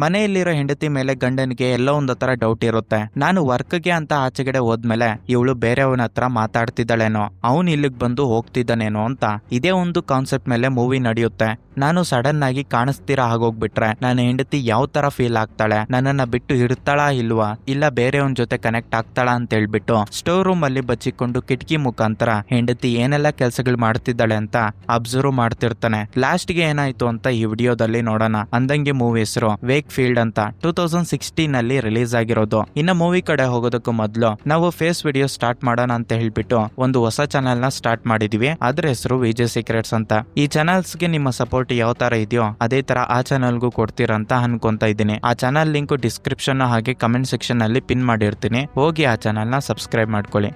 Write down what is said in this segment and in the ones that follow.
ಮನೆಯಲ್ಲಿರೋ ಹೆಂಡತಿ ಮೇಲೆ ಗಂಡನಿಗೆ ಎಲ್ಲೋ ಒಂದತ್ರ ಡೌಟ್ ಇರುತ್ತೆ. ನಾನು ವರ್ಕ್ಗೆ ಅಂತ ಆಚೆಗಡೆ ಹೋದ್ಮೇಲೆ ಇವಳು ಬೇರೆಯವನ ಹತ್ರ ಮಾತಾಡ್ತಿದ್ದಾಳೇನೋ, ಅವನು ಇಲ್ಲಿಗೆ ಬಂದು ಹೋಗ್ತಿದ್ದಾನೇನೋ ಅಂತ. ಇದೇ ಒಂದು ಕಾನ್ಸೆಪ್ಟ್ ಮೇಲೆ ಮೂವಿ ನಡೆಯುತ್ತೆ. ನಾನು ಸಡನ್ ಆಗಿ ಕಾಣಿಸ್ತೀರಾ ಆಗೋಗ್ಬಿಟ್ರೆ ನನ್ನ ಹೆಂಡತಿ ಯಾವ ತರ ಫೀಲ್ ಆಗ್ತಾಳೆ, ನನ್ನನ್ನ ಬಿಟ್ಟು ಇರ್ತಾಳಾ ಇಲ್ವಾ, ಇಲ್ಲ ಬೇರೆಯವನ್ ಜೊತೆ ಕನೆಕ್ಟ್ ಆಗ್ತಾಳಾ ಅಂತ ಹೇಳ್ಬಿಟ್ಟು ಸ್ಟೋರ್ ರೂಮ್ ಅಲ್ಲಿ ಬಚ್ಚಿಕೊಂಡು ಕಿಟಕಿ ಮುಖಾಂತರ ಹೆಂಡತಿ ಏನೆಲ್ಲ ಕೆಲಸಗಳು ಮಾಡ್ತಿದ್ದಾಳೆ ಅಂತ ಅಬ್ಸರ್ವ್ ಮಾಡ್ತಿರ್ತಾನೆ. ಲಾಸ್ಟ್ ಗೆ ಏನಾಯ್ತು ಅಂತ ಈ ವಿಡಿಯೋದಲ್ಲಿ ನೋಡೋಣ. ಅಂದಂಗೆ ಮೂವಿ ಹೆಸರು ವೇಕ್ ಫೀಲ್ಡ್ ಅಂತ 2016 ಅಲ್ಲಿ ರಿಲೀಸ್ ಆಗಿರೋದು. ಇನ್ನ ಮೂವಿ ಕಡೆ ಹೋಗೋದಕ್ಕೂ ಮೊದಲು ನಾವು ಫೇಸ್ ವಿಡಿಯೋ ಸ್ಟಾರ್ಟ್ ಮಾಡೋಣ ಅಂತ ಹೇಳ್ಬಿಟ್ಟು ಒಂದು ಹೊಸ ಚಾನೆಲ್ ನ ಸ್ಟಾರ್ಟ್ ಮಾಡಿದೀವಿ. ಅದ್ರ ಹೆಸರು ವಿಜಯ್ ಸೀಕ್ರೆಟ್ಸ್ ಅಂತ. ಈ ಚಾನಲ್ಸ್ಗೆ ನಿಮ್ಮ ಸಪೋರ್ಟ್ ಯಾವ ತರ ಇದೆಯೋ ಅದೇ ತರ ಆ ಚಾನಲ್ಗೂ ಕೊಡ್ತೀರಂತ ಅನ್ಕೊಂತ ಇದ್ದೀನಿ. ಆ ಚಾನಲ್ ಲಿಂಕ್ ಡಿಸ್ಕ್ರಿಪ್ಷನ್ ಹಾಗೆ ಕಮೆಂಟ್ ಸೆಕ್ಷನ್ ಅಲ್ಲಿ ಪಿನ್ ಮಾಡಿರ್ತೀನಿ, ಹೋಗಿ ಆ ಚಾನಲ್ ನ ಸಬ್ಸ್ಕ್ರೈಬ್ ಮಾಡ್ಕೊಳ್ಳಿ.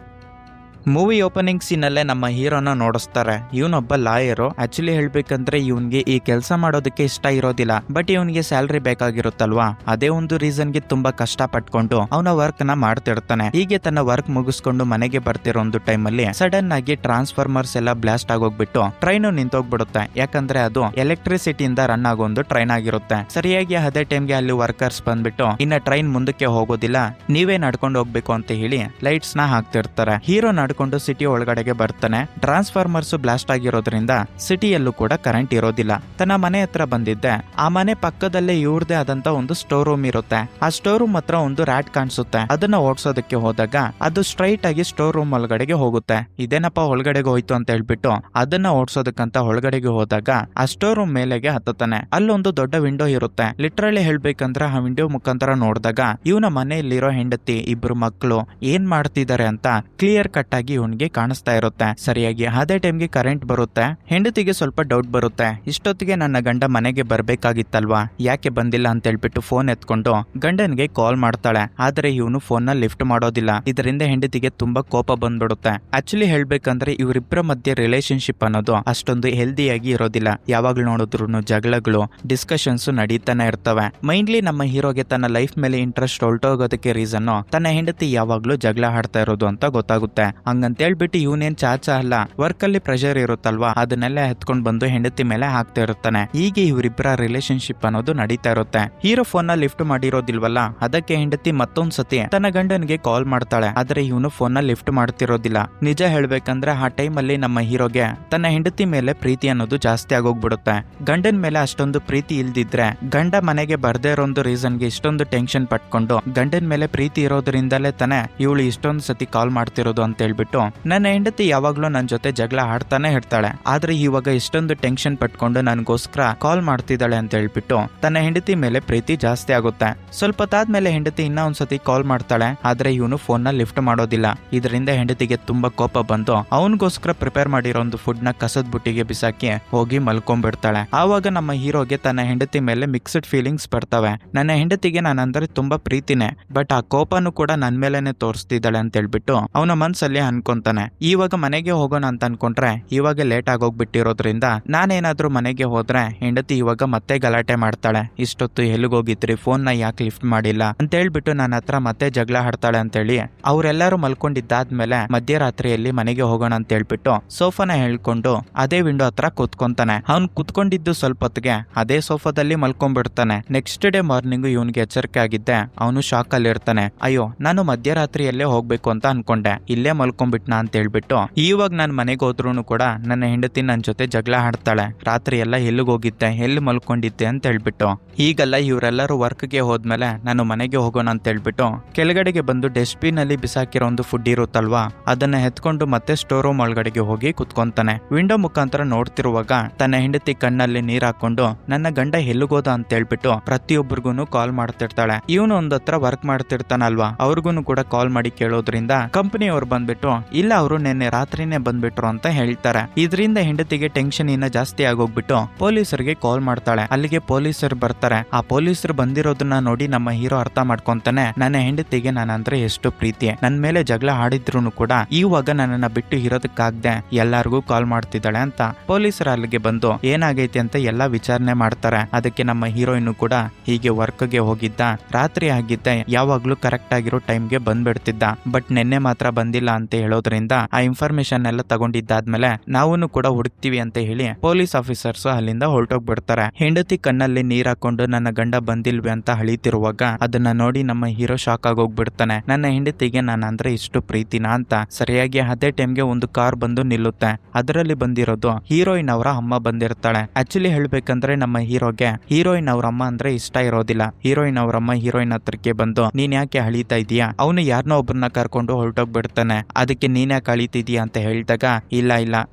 ಮೂವಿ ಓಪನಿಂಗ್ ಸೀನ್ ಅಲ್ಲೇ ನಮ್ಮ ಹೀರೋನ ನೋಡಿಸ್ತಾರೆ. ಇವನೊಬ್ಬ ಲಾಯರು. ಆಕ್ಚುಲಿ ಹೇಳ್ಬೇಕಂದ್ರೆ ಇವನ್ಗೆ ಈ ಕೆಲಸ ಮಾಡೋದಕ್ಕೆ ಇಷ್ಟ ಇರೋದಿಲ್ಲ, ಬಟ್ ಇವನ್ಗೆ ಸ್ಯಾಲ್ರಿ ಬೇಕಾಗಿರುತ್ತಲ್ವಾ, ಅದೇ ಒಂದು ರೀಸನ್ ಗೆ ತುಂಬಾ ಕಷ್ಟ ಪಟ್ಕೊಂಡು ಅವನ ವರ್ಕ್ ನ ಮಾಡ್ತಿರ್ತಾನೆ. ಹೀಗೆ ತನ್ನ ವರ್ಕ್ ಮುಗಿಸ್ಕೊಂಡು ಮನೆಗೆ ಬರ್ತಿರೋ ಒಂದು ಟೈಮ್ ಅಲ್ಲಿ ಸಡನ್ ಆಗಿ ಟ್ರಾನ್ಸ್ಫಾರ್ಮರ್ಸ್ ಎಲ್ಲ ಬ್ಲಾಸ್ಟ್ ಆಗೋಗ್ಬಿಟ್ಟು ಟ್ರೈನ್ ನಿಂತೋಗ್ಬಿಡುತ್ತೆ. ಯಾಕಂದ್ರೆ ಅದು ಎಲೆಕ್ಟ್ರಿಸಿಟಿಯಿಂದ ರನ್ ಆಗೋ ಒಂದು ಟ್ರೈನ್ ಆಗಿರುತ್ತೆ. ಸರಿಯಾಗಿ ಅದೇ ಟೈಮ್ಗೆ ಅಲ್ಲಿ ವರ್ಕರ್ಸ್ ಬಂದ್ಬಿಟ್ಟು ಇನ್ನ ಟ್ರೈನ್ ಮುಂದಕ್ಕೆ ಹೋಗೋದಿಲ್ಲ, ನೀವೇ ನಡ್ಕೊಂಡು ಹೋಗ್ಬೇಕು ಅಂತ ಹೇಳಿ ಲೈಟ್ಸ್ ನ ಹಾಕ್ತಿರ್ತಾರೆ. ಹೀರೋ ಕೊಂಡು ಸಿಟಿ ಒಳಗಡೆಗೆ ಬರ್ತಾನೆ. ಟ್ರಾನ್ಸ್ಫಾರ್ಮರ್ಸ್ ಬ್ಲಾಸ್ಟ್ ಆಗಿರೋದ್ರಿಂದ ಸಿಟಿಯಲ್ಲೂ ಕೂಡ ಕರೆಂಟ್ ಇರೋದಿಲ್ಲ. ತನ್ನ ಮನೆ ಹತ್ರ ಬಂದಿದ್ದೆ. ಆ ಮನೆ ಪಕ್ಕದಲ್ಲೇ ಇವ್ರದೇ ಆದಂತ ಒಂದು ಸ್ಟೋರ್ ರೂಮ್ ಇರುತ್ತೆ. ಆ ಸ್ಟೋರ್ ರೂಮ್ ಹತ್ರ ಒಂದು ರ್ಯಾಟ್ ಕಾಣಿಸುತ್ತೆ. ಅದನ್ನ ಓಡಿಸೋದಕ್ಕೆ ಹೋದಾಗ ಅದು ಸ್ಟ್ರೈಟ್ ಆಗಿ ಸ್ಟೋರ್ ರೂಮ್ ಒಳಗಡೆಗೆ ಹೋಗುತ್ತೆ. ಇದೇನಪ್ಪ ಒಳಗಡೆಗೆ ಹೋಯ್ತು ಅಂತ ಹೇಳ್ಬಿಟ್ಟು ಅದನ್ನ ಓಡಿಸೋದಕ್ಕಂತ ಒಳಗಡೆಗೆ ಹೋದಾಗ ಆ ಸ್ಟೋರ್ ರೂಮ್ ಮೇಲೆಗೆ ಹತ್ತಾನೆ. ಅಲ್ಲೊಂದು ದೊಡ್ಡ ವಿಂಡೋ ಇರುತ್ತೆ. ಲಿಟ್ರಲಿ ಹೇಳ್ಬೇಕಂದ್ರೆ ಆ ವಿಂಡೋ ಮುಖಾಂತರ ನೋಡಿದಾಗ ಇವನ ಮನೆಯಲ್ಲಿರೋ ಹೆಂಡತಿ, ಇಬ್ರು ಮಕ್ಕಳು ಏನ್ ಮಾಡ್ತಿದ್ದಾರೆ ಅಂತ ಕ್ಲಿಯರ್ ಕಟ್ ಆಗಿ ಇವನ್ಗೆ ಕಾಣಿಸ್ತಾ ಇರುತ್ತೆ. ಸರಿಯಾಗಿ ಅದೇ ಟೈಮ್ಗೆ ಕರೆಂಟ್ ಬರುತ್ತೆ. ಹೆಂಡತಿಗೆ ಸ್ವಲ್ಪ ಡೌಟ್ ಬರುತ್ತೆ. ಇಷ್ಟೊತ್ತಿಗೆ ನನ್ನ ಗಂಡ ಮನೆಗೆ ಬರ್ಬೇಕಾಗಿತ್ತಲ್ವಾ, ಯಾಕೆ ಬಂದಿಲ್ಲ ಅಂತ ಹೇಳ್ಬಿಟ್ಟು ಫೋನ್ ಎತ್ಕೊಂಡು ಗಂಡನ್ಗೆ ಕಾಲ್ ಮಾಡ್ತಾಳೆ. ಆದ್ರೆ ಇವನು ಫೋನ್ ನ ಲಿಫ್ಟ್ ಮಾಡೋದಿಲ್ಲ. ಇದರಿಂದ ಹೆಂಡತಿಗೆ ತುಂಬಾ ಕೋಪ ಬಂದ್ಬಿಡುತ್ತೆ. ಆಕ್ಚುಲಿ ಹೇಳ್ಬೇಕಂದ್ರೆ ಇವರಿಬ್ಬರ ಮಧ್ಯೆ ರಿಲೇಶನ್ಶಿಪ್ ಅನ್ನೋದು ಅಷ್ಟೊಂದು ಹೆಲ್ದಿಯಾಗಿ ಇರೋದಿಲ್ಲ. ಯಾವಾಗ್ಲೂ ನೋಡಿದ್ರು ಜಗಳಗಳು, ಡಿಸ್ಕಷನ್ಸ್ ನಡೀತಾನೆ ಇರ್ತವೆ. ಮೈನ್ಲಿ ನಮ್ಮ ಹೀರೋಗೆ ತನ್ನ ಲೈಫ್ ಮೇಲೆ ಇಂಟ್ರೆಸ್ಟ್ ಹೊರಟೋಗೋದಕ್ಕೆ ರೀಸನ್ ತನ್ನ ಹೆಂಡತಿ ಯಾವಾಗ್ಲೂ ಜಗಳ ಆಡ್ತಾ ಇರೋದು ಅಂತ ಗೊತ್ತಾಗುತ್ತೆ. ಹಂಗಂತ ಹೇಳ್ಬಿಟ್ಟು ಇವನೇನ್ ಚಾಚಾ ಅಲ್ಲ, ವರ್ಕ್ ಅಲ್ಲಿ ಪ್ರೆಷರ್ ಇರುತ್ತಲ್ವಾ, ಅದನ್ನೆಲ್ಲ ಎತ್ಕೊಂಡ್ ಬಂದು ಹೆಂಡತಿ ಮೇಲೆ ಹಾಕ್ತಾ ಇರ್ತಾನೆ. ಹೀಗೆ ಇವರಿಬ್ಬರ ರಿಲೇಶನ್ಶಿಪ್ ಅನ್ನೋದು ನಡೀತಾ ಇರುತ್ತೆ. ಹೀರೋ ಫೋನ್ ನ ಲಿಫ್ಟ್ ಮಾಡಿರೋದಿಲ್ವಲ್ಲ, ಅದಕ್ಕೆ ಹೆಂಡತಿ ಮತ್ತೊಂದ್ ಸತಿ ತನ್ನ ಗಂಡನಿಗೆ ಕಾಲ್ ಮಾಡ್ತಾಳೆ. ಆದ್ರೆ ಇವನು ಫೋನ್ ನ ಲಿಫ್ಟ್ ಮಾಡ್ತಿರೋದಿಲ್ಲ. ನಿಜ ಹೇಳ್ಬೇಕಂದ್ರೆ ಆ ಟೈಮ್ ಅಲ್ಲಿ ನಮ್ಮ ಹೀರೋಗೆ ತನ್ನ ಹೆಂಡತಿ ಮೇಲೆ ಪ್ರೀತಿ ಅನ್ನೋದು ಜಾಸ್ತಿ ಆಗೋಗ್ಬಿಡುತ್ತೆ. ಗಂಡನ್ ಮೇಲೆ ಅಷ್ಟೊಂದು ಪ್ರೀತಿ ಇಲ್ದಿದ್ರೆ ಗಂಡ ಮನೆಗೆ ಬರ್ದೇ ಇರೋ ಒಂದು ರೀಸನ್ಗೆ ಇಷ್ಟೊಂದು ಟೆನ್ಷನ್ ಪಟ್ಕೊಂಡು ಗಂಡನ್ ಮೇಲೆ ಪ್ರೀತಿ ಇರೋದ್ರಿಂದಲೇ ತಾನೆ ಇವಳು ಇಷ್ಟೊಂದು ಸತಿ ಕಾಲ್ ಮಾಡ್ತಿರೋದು ಅಂತ ಹೇಳ್ಬಿಟ್ಟು ನನ್ನ ಹೆಂಡತಿ ಯಾವಾಗ್ಲೂ ನನ್ನ ಜೊತೆ ಜಗಳ ಆಡ್ತಾನೆ ಇರ್ತಾಳೆ. ಆದ್ರೆ ಇವಾಗ ಇಷ್ಟೊಂದು ಟೆನ್ಷನ್ ಪಟ್ಕೊಂಡು ನನಗೋಸ್ಕರ ಕಾಲ್ ಮಾಡ್ತಿದ್ದಾಳೆ ಅಂತ ಹೇಳ್ಬಿಟ್ಟು ತನ್ನ ಹೆಂಡತಿ ಮೇಲೆ ಪ್ರೀತಿ ಜಾಸ್ತಿ ಆಗುತ್ತೆ. ಸ್ವಲ್ಪ ಹೊತ್ತಾದ್ಮೇಲೆ ಹೆಂಡತಿ ಇನ್ನ ಒಂದ್ಸತಿ ಕಾಲ್ ಮಾಡ್ತಾಳೆ. ಆದ್ರೆ ಇವನು ಫೋನ್ ನ ಲಿಫ್ಟ್ ಮಾಡೋದಿಲ್ಲ. ಇದರಿಂದ ಹೆಂಡತಿಗೆ ತುಂಬಾ ಕೋಪ ಬಂದು ಅವನಿಗೋಸ್ಕರ ಪ್ರಿಪೇರ್ ಮಾಡಿರೋ ಒಂದು ಫುಡ್ ನ ಕಸದ ಬುಟ್ಟಿಗೆ ಬಿಸಾಕಿ ಹೋಗಿ ಮಲ್ಕೊಂಡ್ಬಿಡ್ತಾಳೆ. ಆವಾಗ ನಮ್ಮ ಹೀರೋಗೆ ತನ್ನ ಹೆಂಡತಿ ಮೇಲೆ ಮಿಕ್ಸ್ಡ್ ಫೀಲಿಂಗ್ಸ್ ಬರ್ತವೆ. ನನ್ನ ಹೆಂಡತಿಗೆ ನಾನಂದ್ರೆ ತುಂಬಾ ಪ್ರೀತಿನೇ, ಬಟ್ ಆ ಕೋಪನು ಕೂಡ ನನ್ ಮೇಲೆನೆ ತೋರಿಸ್ತಿದ್ದಾಳೆ ಅಂತ ಹೇಳ್ಬಿಟ್ಟು ಅವನ ಮನ್ಸಲ್ಲಿ ಅನ್ಕೊಂತಾನೆ. ಇವಾಗ ಮನೆಗೆ ಹೋಗೋಣ ಅಂತ ಅನ್ಕೊಂಡ್ರೆ ಇವಾಗ ಲೇಟ್ ಆಗೋಗ್ಬಿಟ್ಟಿರೋದ್ರಿಂದ ನಾನೇನಾದ್ರೂ ಮನೆಗೆ ಹೋದ್ರೆ ಹೆಂಡತಿ ಇವಾಗ ಮತ್ತೆ ಗಲಾಟೆ ಮಾಡ್ತಾಳೆ. ಇಷ್ಟೊತ್ತು ಎಲ್ಲಿಗೋಗಿದ್ರಿ, ಫೋನ್ ನ ಯಾಕೆ ಲಿಫ್ಟ್ ಮಾಡಿಲ್ಲ ಅಂತ ಹೇಳ್ಬಿಟ್ಟು ನನ್ನ ಹತ್ರ ಮತ್ತೆ ಜಗಳ ಆಡ್ತಾಳೆ ಅಂತೇಳಿ ಅವ್ರೆಲ್ಲಾರು ಮಲ್ಕೊಂಡಿದ್ದಾದ್ಮೇಲೆ ಮಧ್ಯರಾತ್ರಿಯಲ್ಲಿ ಮನೆಗೆ ಹೋಗೋಣ ಅಂತ ಹೇಳ್ಬಿಟ್ಟು ಸೋಫಾನ ಹೇಳ್ಕೊಂಡು ಅದೇ ವಿಂಡೋ ಹತ್ರ ಕೂತ್ಕೊಂತಾನೆ. ಅವ್ನ್ ಕುತ್ಕೊಂಡಿದ್ದು ಸ್ವಲ್ಪ ಹೊತ್ತಿಗೆ ಅದೇ ಸೋಫಾದಲ್ಲಿ ಮಲ್ಕೊಂಡ್ಬಿಡ್ತಾನೆ. ನೆಕ್ಸ್ಟ್ ಡೇ ಮಾರ್ನಿಂಗ್ ಇವನ್ಗೆ ಎಚ್ಚರಿಕೆ ಆಗಿದ್ದೆ. ಅವನು ಶಾಕ್ ಅಲ್ಲಿ ಇರ್ತಾನೆ. ಅಯ್ಯೋ, ನಾನು ಮಧ್ಯರಾತ್ರಿಯಲ್ಲೇ ಹೋಗ್ಬೇಕು ಅಂತ ಅನ್ಕೊಂಡೆ, ಇಲ್ಲೇ ಮಲ್ಕೊಂಡ್ಬಿಟ್ನಾ ಅಂತ ಹೇಳ್ಬಿಟ್ಟು ಇವಾಗ ನಾನು ಮನೆಗೆ ಹೋದ್ರು ಕೂಡ ನನ್ನ ಹೆಂಡತಿ ನನ್ನ ಜೊತೆ ಜಗಳ ಆಡ್ತಾಳೆ. ರಾತ್ರಿ ಎಲ್ಲ ಎಲ್ಲಿಗೋಗಿದ್ದೆ, ಎಲ್ಲಿ ಮಲ್ಕೊಂಡಿದ್ದೆ ಅಂತ ಹೇಳ್ಬಿಟ್ಟು. ಈಗಲ್ಲ ಇವರೆಲ್ಲರೂ ವರ್ಕ್ಗೆ ಹೋದ್ಮೇಲೆ ನಾನು ಮನೆಗೆ ಹೋಗೋಣ ಅಂತ ಹೇಳ್ಬಿಟ್ಟು ಕೆಳಗಡೆಗೆ ಬಂದು ಡಸ್ಟ್ಬಿನ್ ಅಲ್ಲಿ ಬಿಸಾಕಿರೋ ಒಂದು ಫುಡ್ ಇರುತ್ತಲ್ವಾ, ಅದನ್ನ ಎತ್ಕೊಂಡು ಮತ್ತೆ ಸ್ಟೋರ್ ರೂಮ್ ಒಳಗಡೆಗೆ ಹೋಗಿ ಕುತ್ಕೊಂತಾನೆ. ವಿಂಡೋ ಮುಖಾಂತರ ನೋಡ್ತಿರುವಾಗ ತನ್ನ ಹೆಂಡತಿ ಕಣ್ಣಲ್ಲಿ ನೀರ್ ಹಾಕೊಂಡು ನನ್ನ ಗಂಡ ಎಲ್ಲಿಗೋದ ಅಂತ ಹೇಳ್ಬಿಟ್ಟು ಪ್ರತಿಯೊಬ್ಬರಿಗೂ ಕಾಲ್ ಮಾಡ್ತಿರ್ತಾಳೆ. ಇವನು ಒಂದತ್ರ ವರ್ಕ್ ಮಾಡ್ತಿರ್ತಾನಲ್ವಾ, ಅವ್ರಿಗೂ ಕೂಡ ಕಾಲ್ ಮಾಡಿ ಕೇಳೋದ್ರಿಂದ ಕಂಪನಿಯವ್ರು ಬಂದ್ಬಿಟ್ಟು ಇಲ್ಲ, ಅವರು ನಿನ್ನೆ ರಾತ್ರಿನೇ ಬಂದ್ಬಿಟ್ರು ಅಂತ ಹೇಳ್ತಾರೆ. ಇದರಿಂದ ಹೆಂಡತಿಗೆ ಟೆನ್ಷನ್ ಇನ್ನ ಜಾಸ್ತಿ ಆಗೋಗ್ಬಿಟ್ಟು ಪೊಲೀಸರಿಗೆ ಕಾಲ್ ಮಾಡ್ತಾಳೆ. ಅಲ್ಲಿಗೆ ಪೊಲೀಸರು ಬರ್ತಾರೆ. ಆ ಪೊಲೀಸರು ಬಂದಿರೋದನ್ನ ನೋಡಿ ನಮ್ಮ ಹೀರೋ ಅರ್ಥ ಮಾಡ್ಕೊಂತಾನೆ, ನನ್ನ ಹೆಂಡತಿಗೆ ನಾನಂದ್ರೆ ಎಷ್ಟು ಪ್ರೀತಿ, ನನ್ ಮೇಲೆ ಜಗಳ ಆಡಿದ್ರು ಕೂಡ ಇವಾಗ ನನ್ನನ್ನ ಬಿಟ್ಟು ಇರೋದಕ್ಕಾಗ್ದೆ ಎಲ್ಲಾರ್ಗೂ ಕಾಲ್ ಮಾಡ್ತಿದ್ದಾಳೆ ಅಂತ ಪೊಲೀಸರು ಅಲ್ಲಿಗೆ ಬಂದು ಏನಾಗೈತಿ ಅಂತ ಎಲ್ಲಾ ವಿಚಾರಣೆ ಮಾಡ್ತಾರೆ. ಅದಕ್ಕೆ ನಮ್ಮ ಹೀರೋಯಿನ್ ಕೂಡ ಹೀಗೆ ವರ್ಕ್ಗೆ ಹೋಗಿದ್ದ, ರಾತ್ರಿ ಆಗಿದ್ದ, ಯಾವಾಗ್ಲೂ ಕರೆಕ್ಟ್ ಆಗಿರೋ ಟೈಮ್ಗೆ ಬಂದ್ಬಿಡ್ತಿದ್ದ, ಬಟ್ ನಿನ್ನೆ ಮಾತ್ರ ಬಂದಿಲ್ಲ ಅಂತ ಅಂತ ಹೇಳೋದ್ರಿಂದ ಆ ಇನ್ಫಾರ್ಮೇಶನ್ ಎಲ್ಲ ತಗೊಂಡಿದ್ದಾದ್ಮೇಲೆ ನಾವು ಕೂಡ ಹುಡುಕ್ತಿವಿ ಅಂತ ಹೇಳಿ ಪೊಲೀಸ್ ಆಫೀಸರ್ಸ್ ಅಲ್ಲಿಂದ ಹೊರಟೋಗ್ಬಿಡ್ತಾರೆ. ಹೆಂಡತಿ ಕಣ್ಣಲ್ಲಿ ನೀರ್ ಹಾಕೊಂಡು ನನ್ನ ಗಂಡ ಬಂದಿಲ್ವೇ ಅಂತ ಹಳಿತಿರುವಾಗ ಅದನ್ನ ನೋಡಿ ನಮ್ಮ ಹೀರೋ ಶಾಕ್ ಆಗೋಗ್ಬಿಡ್ತಾನೆ. ನನ್ನ ಹೆಂಡತಿಗೆ ನಾನು ಅಂದ್ರೆ ಇಷ್ಟು ಪ್ರೀತಿನಾ ಅಂತ. ಸರಿಯಾಗಿ ಅದೇ ಟೈಮ್ಗೆ ಒಂದು ಕಾರ್ ಬಂದು ನಿಲ್ಲುತ್ತೆ. ಅದರಲ್ಲಿ ಬಂದಿರೋದು ಹೀರೋಯಿನ್ ಅವರ ಅಮ್ಮ ಬಂದಿರ್ತಾಳೆ. ಆಕ್ಚುಲಿ ಹೇಳ್ಬೇಕಂದ್ರೆ ನಮ್ಮ ಹೀರೋಗೆ ಹೀರೋಯಿನ್ ಅವ್ರ ಅಮ್ಮ ಅಂದ್ರೆ ಇಷ್ಟ ಇರೋದಿಲ್ಲ. ಹೀರೋಯಿನ್ ಅವರಮ್ಮ ಹೀರೋಯಿನ್ ಹತ್ರಕ್ಕೆ ಬಂದು ನೀನ್ ಯಾಕೆ ಹಳಿತಾ ಇದೀಯಾ, ಅವನು ಯಾರನ್ನೋ ಒಬ್ಬರನ್ನ ಕರ್ಕೊಂಡು ಹೊರಟೋಗ್ಬಿಡ್ತಾನೆ. ಅದಕ್ಕೆ ನೀನ್ ಯಾಕೆ ಹಳಿತಿದ್ಯಾ ಅಂತ ಹೇಳಿದಾಗ ಇಲ್ಲ